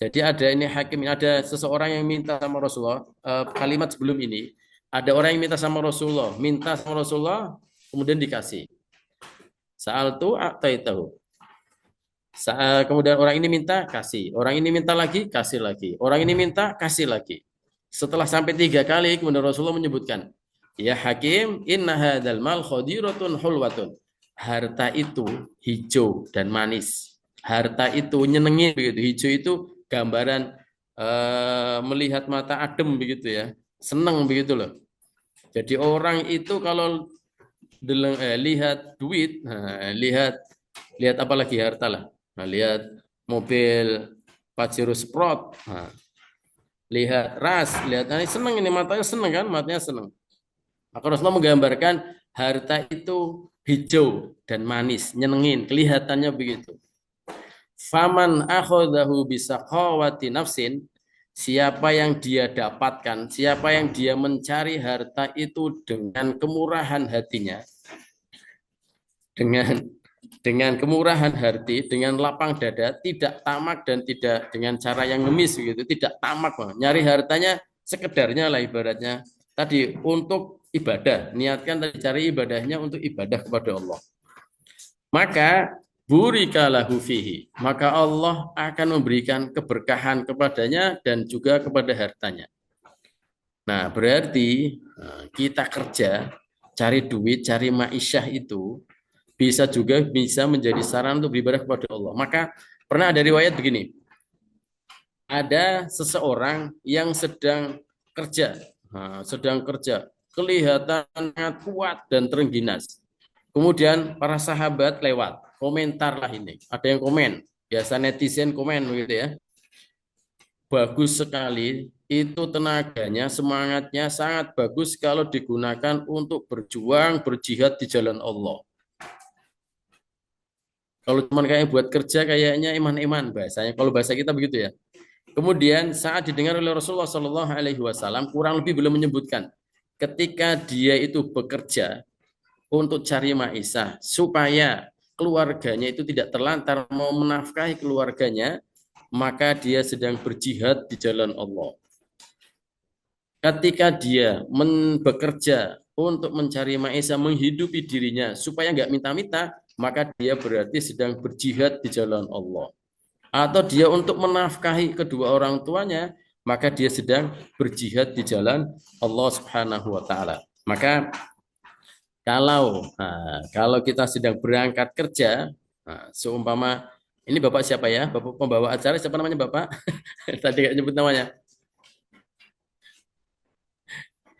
Jadi ada ini Hakim, ada seseorang yang minta sama Rasulullah, kalimat sebelum ini, ada orang yang minta sama Rasulullah, kemudian dikasih. Sa'altu a'taitahu. Kemudian orang ini minta, kasih. Orang ini minta lagi, kasih lagi. Orang ini minta, kasih lagi. Setelah sampai 3 kali, kemudian Rasulullah menyebutkan, ya Hakim, inna hadzal mal khadiratun hulwatun. Harta itu hijau dan manis. Harta itu nyenengin begitu. Hijau itu gambaran melihat mata adem begitu ya. Senang begitu loh. Jadi orang itu kalau lihat duit, lihat apa lagi harta lah. Nah, lihat mobil Pajero Sport, lihat ras, lihat seneng ini matanya seneng kan, matanya seneng. Maka Rasulullah menggambarkan harta itu hijau dan manis, nyenengin, kelihatannya begitu. Faman akhadahu bisaqawati nafsin, siapa yang dia dapatkan, siapa yang dia mencari harta itu dengan kemurahan hatinya, dengan kemurahan hati, dengan lapang dada, tidak tamak dan tidak dengan cara yang ngemis gitu, tidak tamak, nyari hartanya sekedarnya lah ibaratnya. Tadi untuk ibadah, niatkan tadi cari ibadahnya untuk ibadah kepada Allah. Maka burika lahu fihi, maka Allah akan memberikan keberkahan kepadanya dan juga kepada hartanya. Nah, berarti kita kerja, cari duit, cari ma'isyah itu bisa menjadi saran untuk beribadah kepada Allah. Maka pernah ada riwayat begini. Ada seseorang yang sedang kerja, kelihatan sangat kuat dan terengginas. Kemudian para sahabat lewat, komentar lah ini. Ada yang komen, biasa netizen komen begitu ya. Bagus sekali, itu tenaganya, semangatnya sangat bagus kalau digunakan untuk berjuang, berjihad di jalan Allah. Kalau cuma kayak buat kerja kayaknya iman-iman bahasanya. Kalau bahasa kita begitu ya. Kemudian saat didengar oleh Rasulullah Shallallahu Alaihi Wasallam kurang lebih belum menyebutkan ketika dia itu bekerja untuk cari maisha supaya keluarganya itu tidak terlantar mau menafkahi keluarganya, maka dia sedang berjihad di jalan Allah. Ketika dia bekerja untuk mencari maisha, menghidupi dirinya supaya nggak minta-minta, maka dia berarti sedang berjihad di jalan Allah. Atau dia untuk menafkahi kedua orang tuanya, maka dia sedang berjihad di jalan Allah Subhanahu wa taala. Maka kalau kita sedang berangkat kerja, seumpama ini Bapak siapa ya? Bapak pembawa acara siapa namanya Bapak? Tadi nggak nyebut namanya.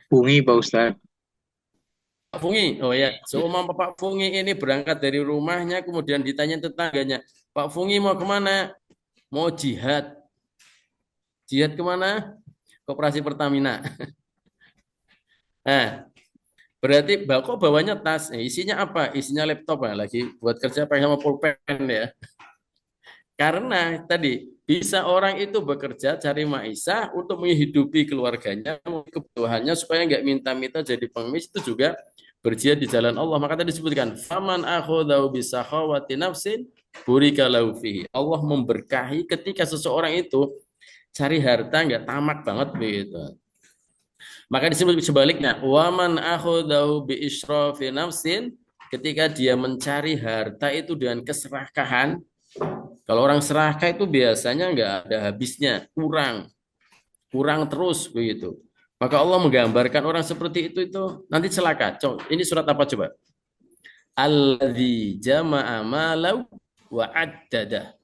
Bungi Pak Ustadz. Pak Fungi, oh ya, seumpama Pak Fungi ini berangkat dari rumahnya, kemudian ditanya tetangganya, Pak Fungi mau kemana? Mau jihad. Jihad kemana? Koperasi Pertamina. Nah, berarti kok bawanya tas? Isinya apa? Isinya laptop lagi buat kerja pakai sama pulpen ya. Karena tadi bisa orang itu bekerja cari maisha untuk menghidupi keluarganya, kebutuhannya supaya nggak minta-minta jadi pengemis, itu juga berjihad di jalan Allah. Maka tadi disebutkan faman akhadahu bisakhawati nafsin burika lahu fihi. Allah memberkahi ketika seseorang itu cari harta nggak tamak banget begitu. Maka disebut sebaliknya, waman akhadahu bi israfi nafsin, ketika dia mencari harta itu dengan keserakahan. Kalau orang serakah itu biasanya nggak ada habisnya, kurang terus begitu. Maka Allah menggambarkan orang seperti itu nanti celaka. Ini surat apa coba? Alladzi jama'a malahu wa addada.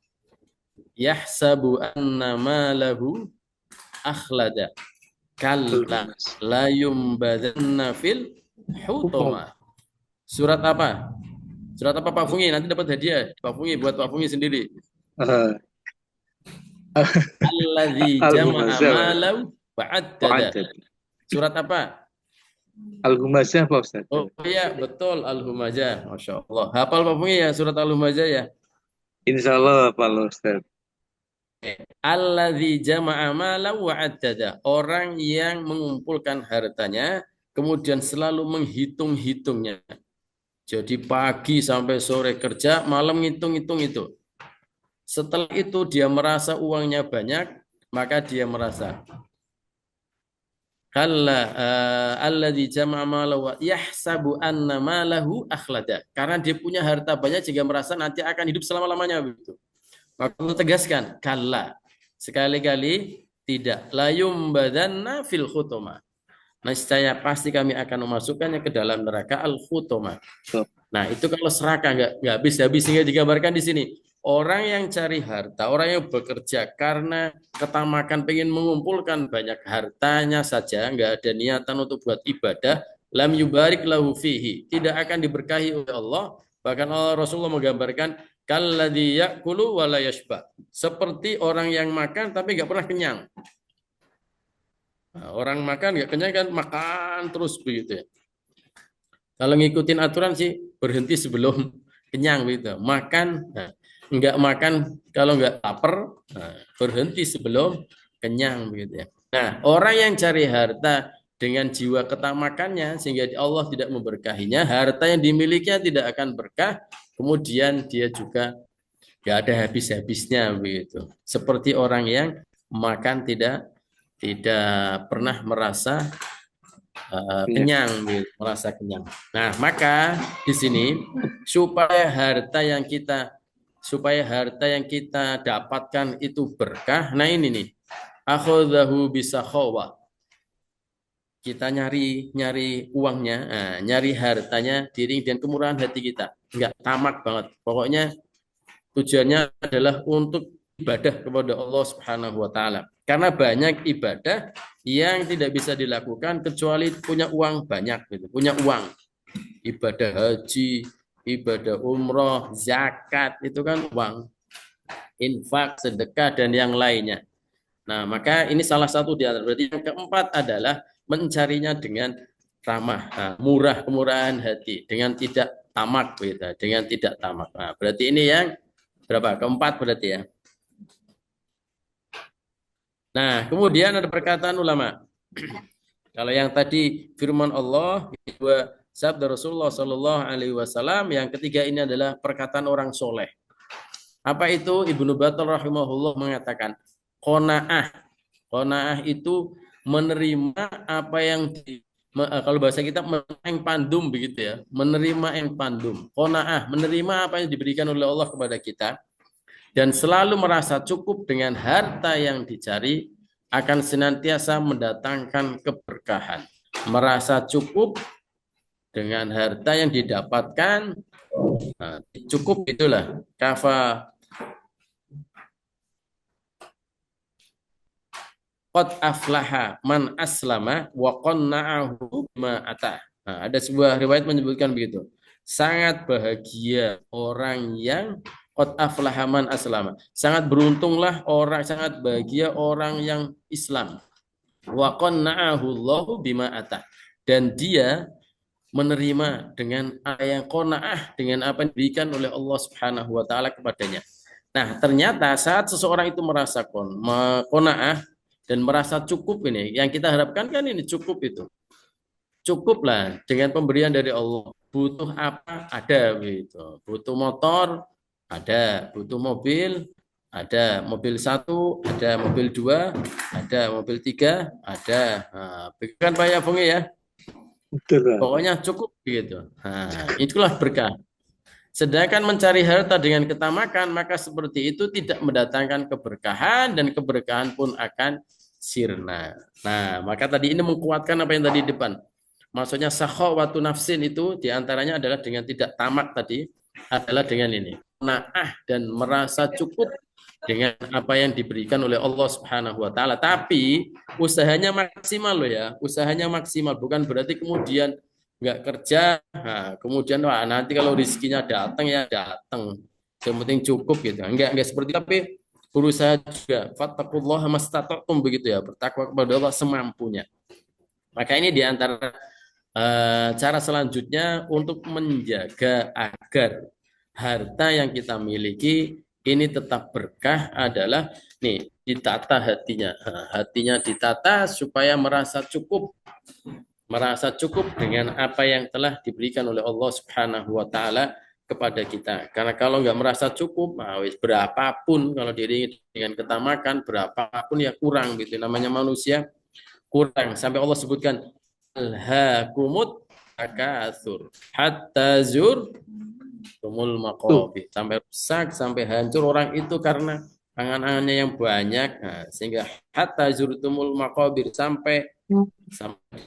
Yahsabu anna malahu akhlada. Kalla la yumbadanna fil hutama. Surat apa? Surat apa Pak Fungi? Nanti dapat hadiah. Pak Fungi buat Pak Fungi sendiri. Alladzi jama'a malahu wa addada. Surat apa? Al-Humazah Pak Ustaz. Oh iya, betul Al-Humazah. Masya Allah. Hafal Pak Fungi ya surat Al-Humazah ya? Insya Allah Pak Ustaz. Alladzi jama'a malan wa addada. Orang yang mengumpulkan hartanya kemudian selalu menghitung-hitungnya. Jadi pagi sampai sore kerja, malam ngitung-ngitung itu. Setelah itu dia merasa uangnya banyak, maka dia merasa kalla alladzi jama'a malan wa yahsabu anna malahu akhlada. Karena dia punya harta banyak sehingga merasa nanti akan hidup selama-lamanya begitu. Maka Allah tegaskan, kalla. Sekali-kali tidak. La yumbadanna fil khutama. Niscaya pasti kami akan memasukkannya ke dalam neraka al-khutama. Nah, itu kalau serakah nggak habis-habis, sehingga digambarkan di sini. Orang yang cari harta, orang yang bekerja karena ketamakan pengen mengumpulkan banyak hartanya saja, nggak ada niatan untuk buat ibadah, lam yubarik lahu fihi, tidak akan diberkahi oleh Allah. Bahkan Allah Rasulullah menggambarkan kalladzi ya'kulu wa la yashba, seperti orang yang makan tapi nggak pernah kenyang. Nah, orang makan nggak kenyang kan makan terus begitu ya. Kalau ngikutin aturan sih berhenti sebelum kenyang begitu. Makan, nah, nggak makan kalau nggak lapar, nah, berhenti sebelum kenyang begitu ya. Nah, orang yang cari harta dengan jiwa ketamakannya sehingga Allah tidak memberkahinya, harta yang dimilikinya tidak akan berkah, kemudian dia juga nggak ada habis-habisnya begitu. Seperti orang yang makan tidak pernah merasa kenyang, gitu, merasa kenyang. Nah, maka di sini supaya harta yang kita dapatkan itu berkah. Nah, ini nih. Akhadhahu bisakhawa. Kita nyari uangnya, nyari hartanya diiring dengan kemurahan hati kita. Enggak tamak banget. Pokoknya tujuannya adalah untuk ibadah kepada Allah Subhanahu wa taala. Karena banyak ibadah yang tidak bisa dilakukan kecuali punya uang banyak gitu. Punya uang. Ibadah haji, ibadah umroh, zakat itu kan uang. Infak, sedekah dan yang lainnya. Nah, maka ini salah satu di antara. Berarti yang keempat adalah mencarinya dengan ramah, murah, kemurahan hati, dengan tidak tamak gitu, dengan tidak tamak. Nah, berarti ini yang berapa? Keempat berarti ya. Nah, kemudian ada perkataan ulama. Kalau yang tadi firman Allah, dua sabda Rasulullah Shallallahu Alaihi Wasallam, yang ketiga ini adalah perkataan orang soleh. Apa itu? Ibnu Battal rahimahullah mengatakan, qanaah itu menerima apa yang kalau bahasa kita eng pandum begitu ya, menerima eng pandum. Qanaah menerima apa yang diberikan oleh Allah kepada kita. Dan selalu merasa cukup dengan harta yang dicari akan senantiasa mendatangkan keberkahan. Merasa cukup dengan harta yang didapatkan, nah, cukup itulah kafa qad aflaha man aslama wa qanna'ahu bima atah. Nah, ada sebuah riwayat menyebutkan begitu. Sangat bahagia orang yang qad aflaha man aslama. Sangat beruntunglah orang, sangat bahagia orang yang Islam. Wa qanna'ahu Allahu bima atah. Dan dia menerima dengan yang qanaah dengan apa yang diberikan oleh Allah Subhanahu wa taala kepadanya. Nah, ternyata saat seseorang itu merasa qanaah dan merasa cukup, ini yang kita harapkan kan ini cukup itu. Cukuplah dengan pemberian dari Allah. Butuh apa? Ada gitu. Butuh motor, ada. Butuh mobil, ada. Mobil 1, ada mobil 2, ada mobil 3, ada. Nah, bukan Pak Yafungi ya. Betul. Pokoknya cukup gitu. Nah, itulah berkah. Sedangkan mencari harta dengan ketamakan, maka seperti itu tidak mendatangkan keberkahan dan keberkahan pun akan sirna. Nah, maka tadi ini menguatkan apa yang tadi di depan. Maksudnya sakhawatu nafsin itu diantaranya adalah dengan tidak tamak tadi, adalah dengan ini. Naah dan merasa cukup dengan apa yang diberikan oleh Allah Subhanahu wa taala. Tapi usahanya maksimal loh ya. Usahanya maksimal, bukan berarti kemudian nggak kerja, nah, kemudian wah nanti kalau rezekinya datang ya datang. Yang penting cukup gitu. Enggak seperti itu, tapi berusaha juga. Fattaqullaha mastata'tum begitu ya. Bertakwa kepada Allah semampunya. Maka ini diantara cara selanjutnya untuk menjaga agar harta yang kita miliki ini tetap berkah adalah nih ditata hatinya. Hatinya ditata supaya merasa cukup dengan apa yang telah diberikan oleh Allah Subhanahu wa taala kepada kita. Karena kalau nggak merasa cukup, berapapun kalau diri dengan ketamakan, berapapun ya kurang gitu. Namanya manusia kurang. Sampai Allah sebutkan alhaakumut takatsur hatta tumul maqabir, sampai rusak, sampai hancur orang itu karena angan-angannya yang banyak. Nah, sehingga hatta zurtumul maqabir, sampai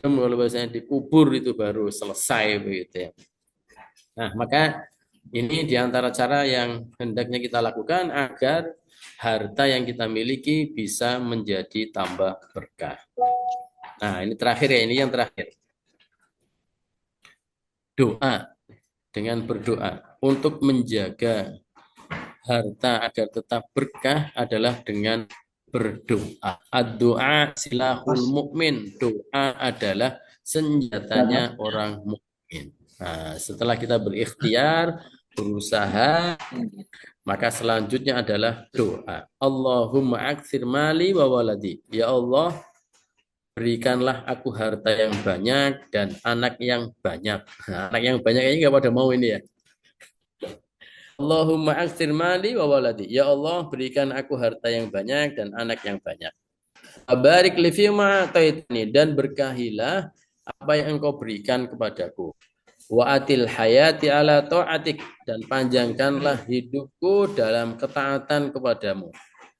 kalau bahasanya dikubur itu baru selesai begitu ya. Nah, maka ini diantara cara yang hendaknya kita lakukan agar harta yang kita miliki bisa menjadi tambah berkah. Nah, ini terakhir ya, ini yang terakhir. Doa, dengan berdoa untuk menjaga harta agar tetap berkah adalah dengan berdoa. Ad-doa silahul mukmin. Doa adalah senjatanya orang mukmin. Nah, setelah kita berikhtiar, berusaha, maka selanjutnya adalah doa. Allahumma aktsir mali wa waladi. Ya Allah, berikanlah aku harta yang banyak dan anak yang banyak. Nah, anak yang banyak ini nggak pada mau ini ya. Allahumma aktsir mali wa waladi. Ya Allah, berikan aku harta yang banyak dan anak yang banyak. Barik li fima ataitni, dan berkahilah apa yang engkau berikan kepadaku. Wa atil hayati ala ta'atik, dan panjangkanlah hidupku dalam ketaatan kepadamu.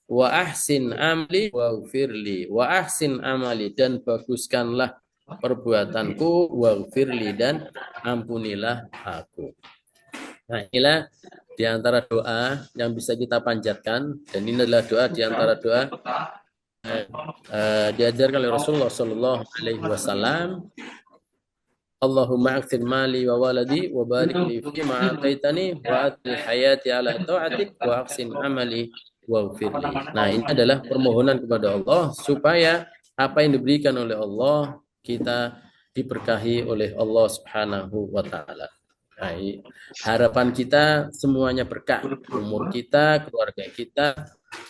Wa ahsin amali wa ghfirli. Wa ahsin amali, dan baguskanlah perbuatanku, wa ghfirli, dan ampunilah aku. Nah, inilah di antara doa yang bisa kita panjatkan, dan ini adalah doa di antara doa diajarkan oleh Rasulullah Sallallahu Alaihi Wasallam. Allahumma aktsir mali wa waladi wa barik li fima ataitani wa atil hayati ala ta'atik wa aksin amali wa ghfirli. Nah, ini adalah permohonan kepada Allah supaya apa yang diberikan oleh Allah kita diberkahi oleh Allah Subhanahu wa taala. Nah, harapan kita semuanya berkah, umur kita, keluarga kita,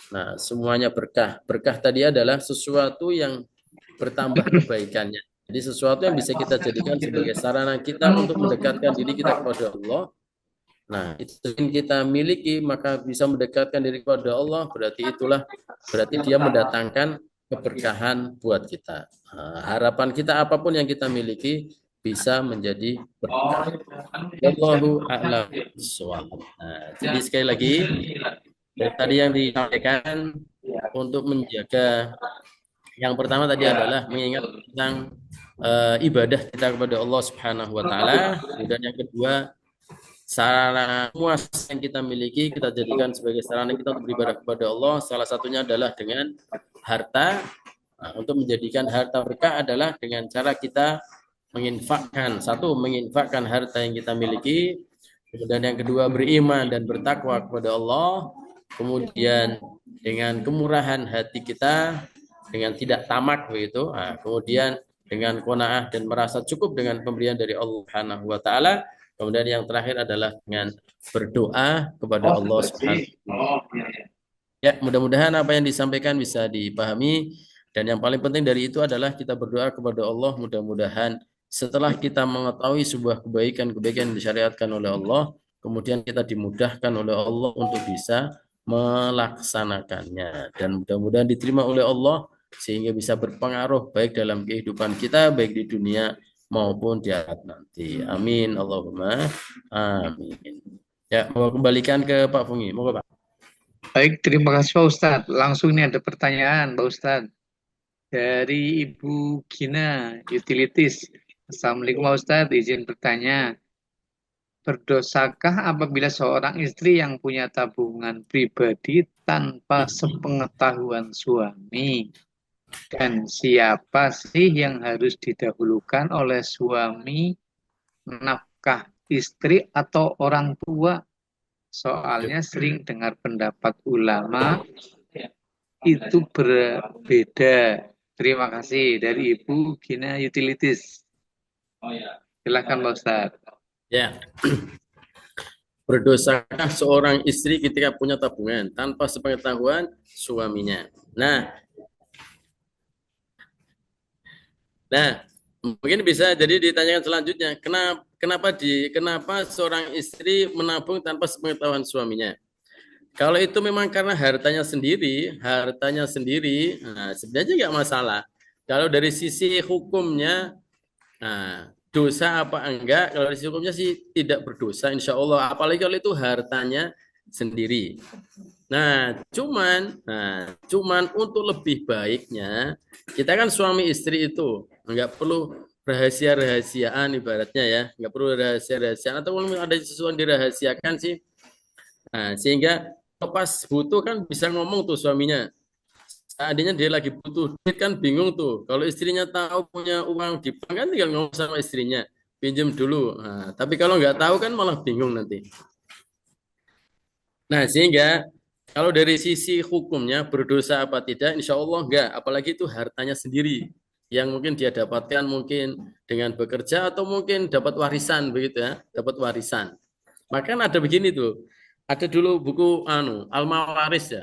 nah semuanya berkah. Berkah tadi adalah sesuatu yang bertambah kebaikannya. Jadi sesuatu yang bisa kita jadikan sebagai sarana kita untuk mendekatkan diri kita kepada Allah. Nah, itu yang kita miliki maka bisa mendekatkan diri kepada Allah, berarti dia mendatangkan keberkahan buat kita. Nah, harapan kita apapun yang kita miliki bisa menjadi berkah. Wallahu a'lam bishawab. Nah, jadi sekali lagi dari tadi yang disampaikan untuk menjaga, yang pertama tadi adalah mengingat tentang ibadah kita kepada Allah Subhanahu wa taala, dan yang kedua sarana semua yang kita miliki kita jadikan sebagai sarana kita untuk beribadah kepada Allah. Salah satunya adalah dengan harta. Nah, untuk menjadikan harta berkah adalah dengan cara kita menginfakkan harta yang kita miliki, kemudian yang kedua beriman dan bertakwa kepada Allah, kemudian dengan kemurahan hati kita, dengan tidak tamak begitu, kemudian dengan qanaah dan merasa cukup dengan pemberian dari Allah Subhanahu wa taala, kemudian yang terakhir adalah dengan berdoa kepada Allah Subhanahu wa taala. Ya, mudah-mudahan apa yang disampaikan bisa dipahami, dan yang paling penting dari itu adalah kita berdoa kepada Allah, mudah-mudahan setelah kita mengetahui sebuah kebaikan-kebaikan yang disyariatkan oleh Allah, kemudian kita dimudahkan oleh Allah untuk bisa melaksanakannya, dan mudah-mudahan diterima oleh Allah sehingga bisa berpengaruh baik dalam kehidupan kita, baik di dunia maupun di akhirat nanti. Amin Allahumma amin. Ya, mau kembalikan ke Pak Fungi. Moga Pak. Baik, terima kasih Pak Ustadz. Langsung ini ada pertanyaan Pak Ustadz dari Ibu Gina Utilities. Assalamualaikum Pak Ustadz, izin bertanya. Berdosakah apabila seorang istri yang punya tabungan pribadi tanpa sepengetahuan suami? Dan siapa sih yang harus didahulukan oleh suami, nafkah istri atau orang tua? Soalnya sering dengar pendapat ulama itu berbeda. Terima kasih dari Ibu Gina Utilities. Silakan Pak Ustadz. Ya. Berdosakah seorang istri ketika punya tabungan tanpa sepengetahuan suaminya? Nah, mungkin bisa jadi ditanyakan selanjutnya, kenapa seorang istri menabung tanpa sepengetahuan suaminya? Kalau itu memang karena hartanya sendiri, nah, sebenarnya nggak masalah. Kalau dari sisi hukumnya, nah, dosa apa enggak? Kalau dari sisi hukumnya sih tidak berdosa, insya Allah. Apalagi kalau itu hartanya sendiri. Cuman untuk lebih baiknya, kita kan suami istri itu nggak perlu rahasia-rahasiaan ibaratnya ya, nggak perlu rahasia-rahasiaan atau kalau ada sesuatu yang dirahasiakan sih. Nah, sehingga pas butuh kan bisa ngomong tuh suaminya. Seandainya dia lagi butuh duit kan bingung tuh. Kalau istrinya tahu punya uang di bank kan tinggal ngomong sama istrinya, pinjam dulu. Nah, tapi kalau nggak tahu kan malah bingung nanti. Nah, sehingga kalau dari sisi hukumnya berdosa apa tidak, insya Allah enggak. Apalagi itu hartanya sendiri yang mungkin dia dapatkan mungkin dengan bekerja atau mungkin dapat warisan begitu ya, dapat warisan. Maka kan ada begini tuh, ada dulu buku Al-Mawaris ya.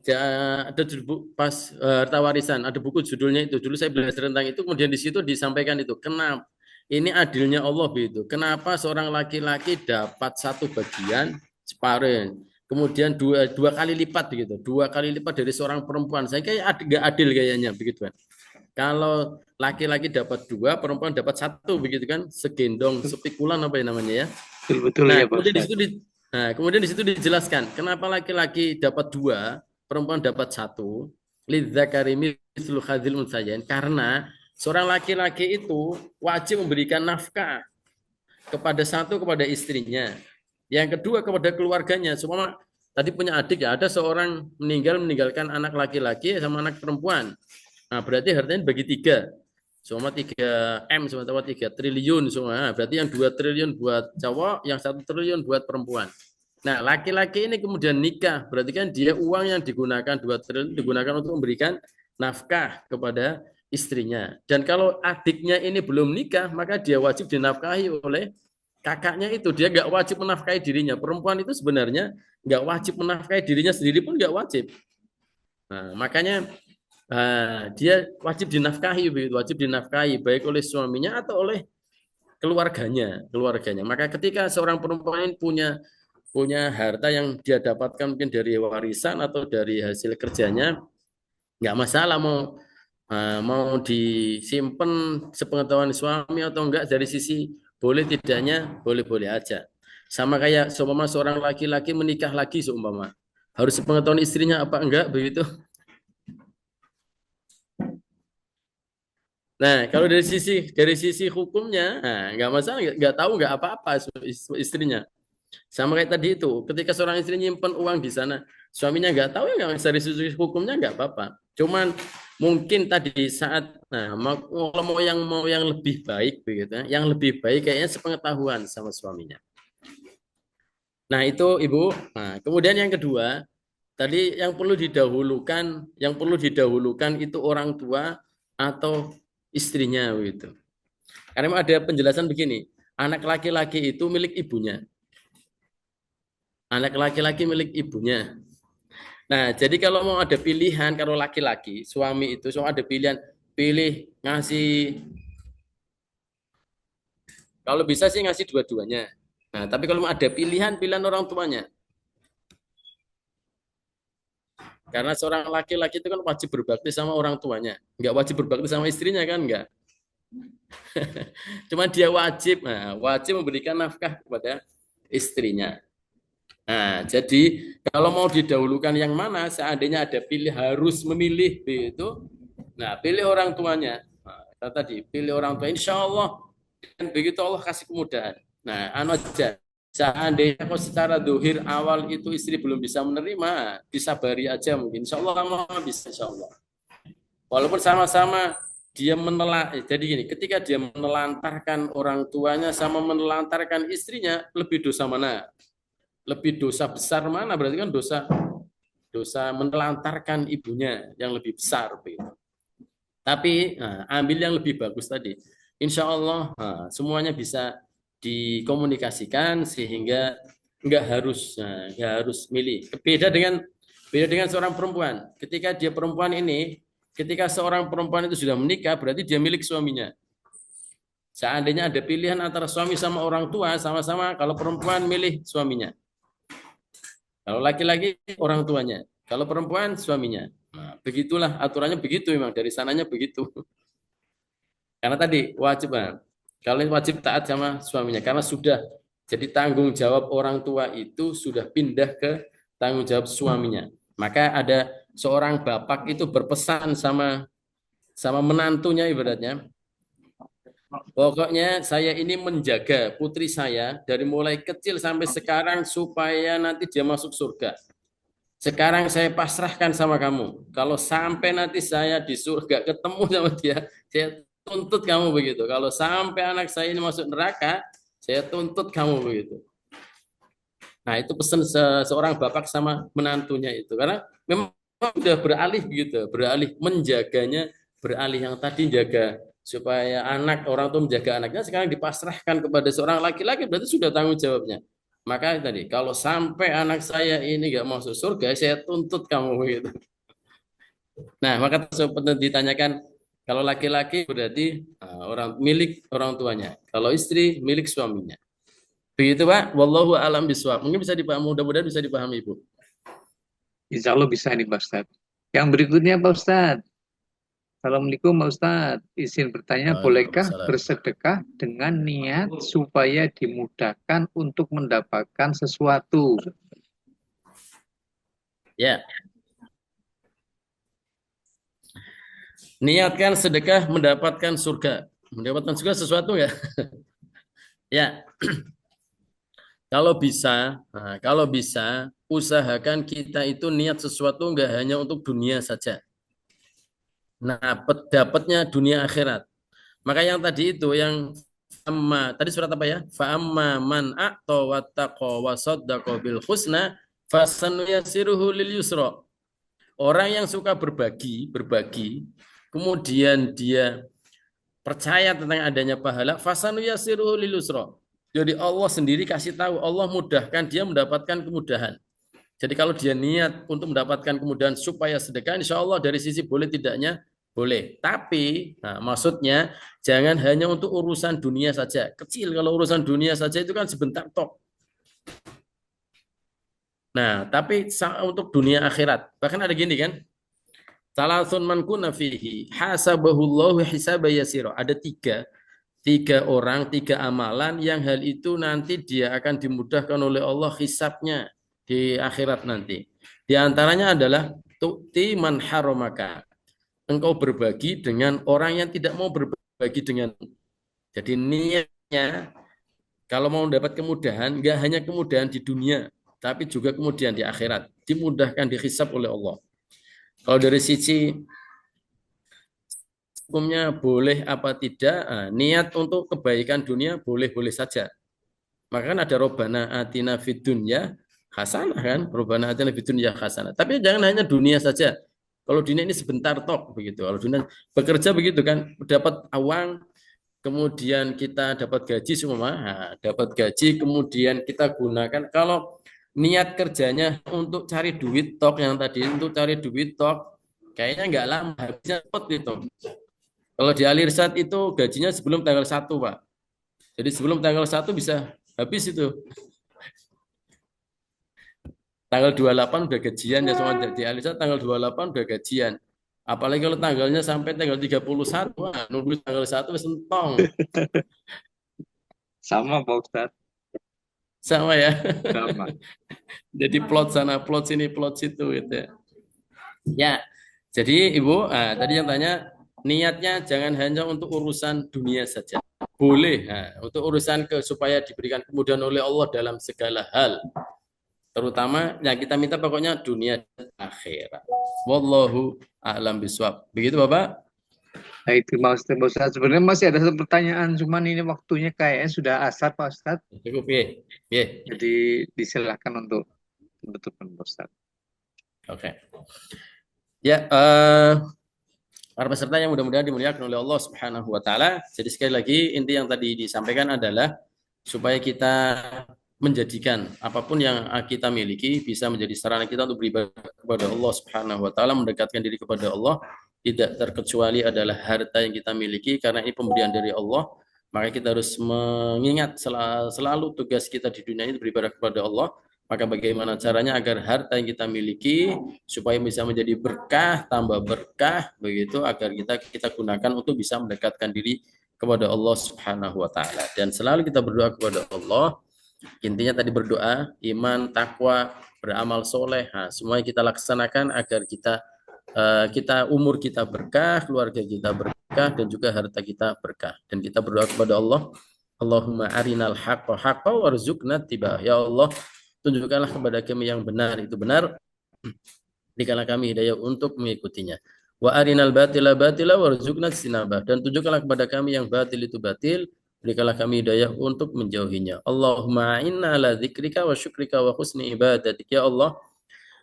Ada pas harta warisan, ada buku judulnya itu. Dulu saya belajar tentang itu, kemudian di situ disampaikan itu. Kenapa? Ini adilnya Allah begitu. Kenapa seorang laki-laki dapat satu bagian separuh, kemudian dua kali lipat begitu, 2 kali lipat dari seorang perempuan. Saya kayak nggak adil kayaknya begitu kan. Kalau laki-laki dapat 2, perempuan dapat 1 begitu kan, segendong, sepikulan apa yang namanya ya. Betul Nah, ya Pak Ustadz. kemudian di situ dijelaskan kenapa laki-laki dapat 2, perempuan dapat 1. Lidzakari mithlu hadzal unthayain, karena seorang laki-laki itu wajib memberikan nafkah kepada istrinya. Yang kedua kepada keluarganya. Semua tadi punya adik ya, ada seorang meninggalkan anak laki-laki sama anak perempuan. Nah, berarti hartanya bagi 3. Semua 3M, semua 3 triliun semua. Nah, berarti yang 2 triliun buat cowok, yang 1 triliun buat perempuan. Nah, laki-laki ini kemudian nikah, berarti kan dia uang yang digunakan 2 triliun digunakan untuk memberikan nafkah kepada istrinya. Dan kalau adiknya ini belum nikah, maka dia wajib dinafkahi oleh kakaknya itu. Dia nggak wajib menafkahi dirinya. Perempuan itu sebenarnya nggak wajib menafkahi dirinya sendiri pun nggak wajib. Nah, makanya dia wajib dinafkahi, baik oleh suaminya atau oleh keluarganya. Maka ketika seorang perempuan punya harta yang dia dapatkan mungkin dari warisan atau dari hasil kerjanya, nggak masalah mau disimpan sepengetahuan suami atau enggak, dari sisi boleh tidaknya boleh-boleh aja. Sama kayak seumpama seorang laki-laki menikah lagi seumpama, harus sepengetahuan istrinya apa enggak begitu. Nah, kalau dari sisi hukumnya, nggak masalah, nggak tahu nggak apa-apa istrinya. Sama kayak tadi itu, ketika seorang istri nyimpan uang di sana, suaminya nggak tahu, ya nggak, dari sisi hukumnya nggak apa-apa. Cuman mungkin tadi saat, kalau mau yang lebih baik begitu, yang lebih baik kayaknya sepengetahuan sama suaminya. Nah itu Ibu. Nah, kemudian yang kedua, tadi yang perlu didahulukan itu orang tua atau istrinya gitu. Karena ada penjelasan begini, anak laki-laki itu milik ibunya. Anak laki-laki milik ibunya. Nah, jadi kalau mau ada pilihan, kalau laki-laki, suami itu ada pilihan, pilih ngasih, kalau bisa sih ngasih dua-duanya. Nah, tapi kalau mau ada pilihan orang tuanya. Karena seorang laki-laki itu kan wajib berbakti sama orang tuanya. Enggak wajib berbakti sama istrinya kan, enggak. Cuma dia wajib memberikan nafkah kepada istrinya. Nah, jadi kalau mau didahulukan yang mana, seandainya ada harus memilih itu, pilih orang tuanya. Nah, tadi pilih orang tua, insya Allah, dan begitu Allah kasih kemudahan. Nah, aja. Seandainya kalau secara dohir awal itu istri belum bisa menerima, disabari aja mungkin. Insya Allah kamu bisa, insya Allah. Walaupun sama-sama dia jadi gini, ketika dia menelantarkan orang tuanya sama menelantarkan istrinya, lebih dosa mana? Lebih dosa besar mana? Berarti kan dosa menelantarkan ibunya yang lebih besar begitu. Tapi ambil yang lebih bagus tadi. Insya Allah semuanya bisa dikomunikasikan sehingga nggak harus, nah, nggak harus milih. Beda dengan seorang perempuan. Ketika dia perempuan ini, ketika seorang perempuan itu sudah menikah, berarti dia milik suaminya. Seandainya ada pilihan antara suami sama orang tua, sama-sama kalau perempuan milih suaminya. Kalau laki-laki orang tuanya. Kalau perempuan suaminya. Nah, begitulah aturannya begitu memang dari sananya begitu. Karena tadi wajib, kalian wajib taat sama suaminya karena sudah jadi tanggung jawab orang tua itu sudah pindah ke tanggung jawab suaminya. Maka ada seorang bapak itu berpesan sama menantunya ibaratnya, pokoknya saya ini menjaga putri saya dari mulai kecil sampai sekarang supaya nanti dia masuk surga. Sekarang saya pasrahkan sama kamu. Kalau sampai nanti saya di surga ketemu sama dia, saya tuntut kamu begitu. Kalau sampai anak saya ini masuk neraka, saya tuntut kamu begitu. Nah, itu pesan seorang bapak sama menantunya itu. Karena memang sudah beralih begitu, beralih menjaganya, beralih yang tadi jaga supaya orang tua menjaga anaknya, sekarang dipasrahkan kepada seorang laki-laki, berarti sudah tanggung jawabnya. Maka tadi, kalau sampai anak saya ini nggak masuk surga, saya tuntut kamu begitu. Nah, maka sempat ditanyakan, kalau laki-laki berarti milik orang tuanya, kalau istri milik suaminya. Begitu Pak, wallahu alam biswab. Mungkin bisa dipahami, mudah-mudahan bisa dipahami Ibu. Insya Allah bisa nih Pak Ustadz. Yang berikutnya Pak Ustadz. Assalamualaikum Pak Ustadz. Izin bertanya, bolehkah Waalaikumsalam. bersedekah dengan niat supaya dimudahkan untuk mendapatkan sesuatu? Ya. Niatkan sedekah mendapatkan surga. Mendapatkan surga sesuatu ya? Ya. Kalau bisa, usahakan kita itu niat sesuatu enggak hanya untuk dunia saja. Nah, dapatnya dunia akhirat. Maka yang tadi itu yang tadi surat apa ya? Fa amma man a'ta wattaqa wa saddaqa bil husna fasanuyassiruhu lil yusra. Orang yang suka berbagi, kemudian dia percaya tentang adanya pahala, fasanuyassiruhu lil yusra. Jadi Allah sendiri kasih tahu, Allah mudahkan dia mendapatkan kemudahan. Jadi kalau dia niat untuk mendapatkan kemudahan supaya sedekah, insya Allah dari sisi boleh tidaknya, boleh. Tapi maksudnya jangan hanya untuk urusan dunia saja. Kecil kalau urusan dunia saja itu kan sebentar tok. Nah, tapi untuk dunia akhirat, bahkan ada gini kan, salasun man kunna fihi hasabahullahu hisaba yasira. Ada tiga orang, tiga amalan yang hal itu nanti dia akan dimudahkan oleh Allah hisabnya di akhirat nanti. Di antaranya adalah tu'ti man haramaka. Engkau berbagi dengan orang yang tidak mau berbagi dengan. Jadi niatnya kalau mau mendapat kemudahan, enggak hanya kemudahan di dunia, tapi juga kemudian di akhirat. Dimudahkan dihisab oleh Allah. Kalau dari sisi hukumnya boleh apa tidak, niat untuk kebaikan dunia boleh-boleh saja. Maka kan ada Robbana atina fid dunya hasanah kan, Robbana atina fid dunya hasanah. Tapi jangan hanya dunia saja. Kalau dunia ini sebentar tok begitu. Kalau dunia bekerja begitu kan, dapat uang, kemudian kita dapat gaji semua, dapat gaji kemudian kita gunakan. Kalau niat kerjanya untuk cari duit tok yang tadi untuk cari duit tok, kayaknya nggak lama habisnya cepet gitu. Kalau di Alirsat itu gajinya sebelum tanggal 1, Pak. Jadi sebelum tanggal 1 bisa habis itu. Tanggal 28 udah gajian ya semua di Alirsat tanggal 28 udah gajian. Apalagi kalau tanggalnya sampai tanggal 31, nunggu tanggal 1 wis entong. Sama Pak Ustadz. Sama ya. Sama. Jadi plot sana, plot sini, plot situ gitu ya. Ya. Jadi Ibu, tadi yang tanya niatnya jangan hanya untuk urusan dunia saja. Boleh untuk urusan supaya diberikan kemudahan oleh Allah dalam segala hal. Terutama yang kita minta pokoknya dunia dan akhirat. Wallahu a'lam bishawab. Begitu Bapak? Baik, terima kasih Pak Ustadz. Sebenarnya masih ada satu pertanyaan, cuman ini waktunya kayaknya sudah asar Pak Ustadz. Cukup ya. Jadi disilakan untuk menutupkan Pak Ustadz. Oke. Ya, para peserta yang mudah-mudahan dimuliakan oleh Allah Subhanahu wa taala. Jadi sekali lagi inti yang tadi disampaikan adalah supaya kita menjadikan apapun yang kita miliki bisa menjadi sarana kita untuk beribadah kepada Allah Subhanahu wa taala, mendekatkan diri kepada Allah, tidak terkecuali adalah harta yang kita miliki karena ini pemberian dari Allah. Maka kita harus mengingat selalu tugas kita di dunia ini beribadah kepada Allah. Maka bagaimana caranya agar harta yang kita miliki supaya bisa menjadi berkah, tambah berkah begitu, agar kita gunakan untuk bisa mendekatkan diri kepada Allah Subhanahu wa taala. Dan selalu kita berdoa kepada Allah. Intinya tadi berdoa, iman, takwa, beramal soleh, nah, semuanya kita laksanakan agar kita umur kita berkah, keluarga kita berkah, dan juga harta kita berkah. Dan kita berdoa kepada Allah, Allahumma arinal haqqa haqqa warzuqna tibah. Ya Allah, tunjukkanlah kepada kami yang benar itu benar, berikanlah kami hidayah untuk mengikutinya. Wa arinal batila batila warzuqna sinabah. Dan tunjukkanlah kepada kami yang batil itu batil, berikanlah kami hidayah untuk menjauhinya. Allahumma inna ala dzikrika wa syukrika wa husni ibadatik. Ya Allah,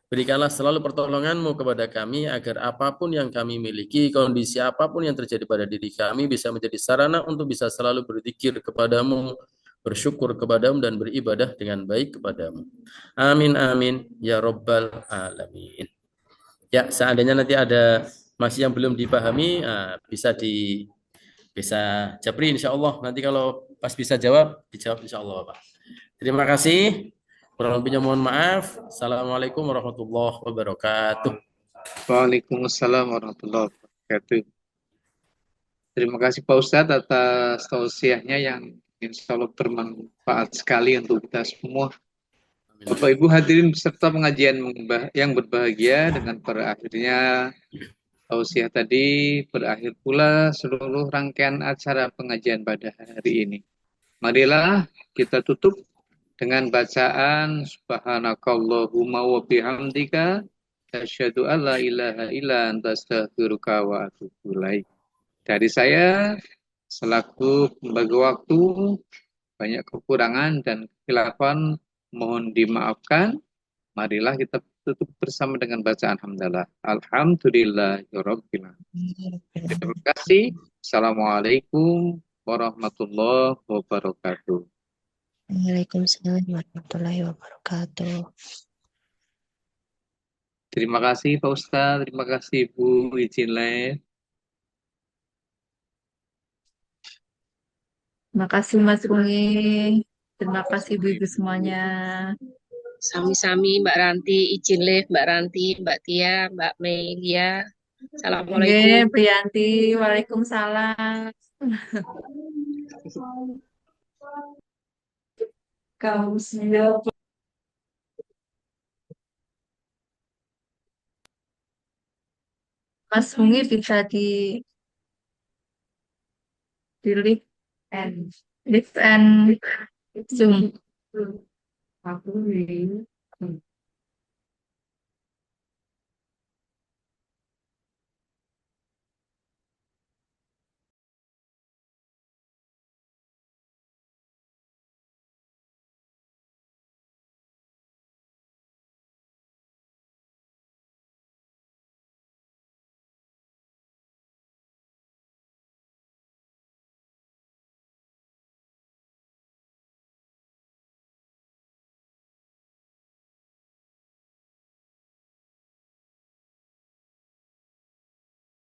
berikanlah selalu pertolonganmu kepada kami agar apapun yang kami miliki, kondisi apapun yang terjadi pada diri kami bisa menjadi sarana untuk bisa selalu berzikir kepadamu, bersyukur kepadamu, dan beribadah dengan baik kepadamu. Amin amin ya rabbal alamin. Ya, seandainya nanti ada masih yang belum dipahami, bisa Japri insya Allah. Nanti kalau pas bisa jawab, dijawab insya Allah Pak. Terima kasih. Kurang lebihnya mohon maaf. Assalamualaikum warahmatullahi wabarakatuh. Waalaikumsalam warahmatullahi wabarakatuh. Terima kasih Pak Ustadz atas tausiahnya yang insya Allah bermanfaat sekali untuk kita semua. Bapak Ibu hadirin peserta pengajian yang berbahagia, dengan berakhirnya tausiah tadi berakhir pula seluruh rangkaian acara pengajian pada hari ini. Marilah kita tutup dengan bacaan Subhanakallahumma wa bihamdika asyhadu an la ilaha illa anta astaghfiruka wa atubu ilaik. Dari saya selaku pembagi waktu, banyak kekurangan dan kekhilafan mohon dimaafkan. Marilah kita tutup bersama dengan bacaan hamdalah. Alhamdulillahirabbil alamin. Terima kasih. Assalamualaikum warahmatullahi wabarakatuh. Waalaikumsalam warahmatullahi wabarakatuh. Terima kasih Pak Ustadz, terima kasih Bu izin live. Terima kasih Mas Rumi. Terima kasih Ibu-Ibu semuanya. Sami-sami Mbak Ranti, izin live Mbak Ranti, Mbak Tia, Mbak Melia. Assalamualaikum. Oke, Priyanti. Waalaikumsalam. Kamu siap. Mas Rumi bisa di lift and zoom. Aku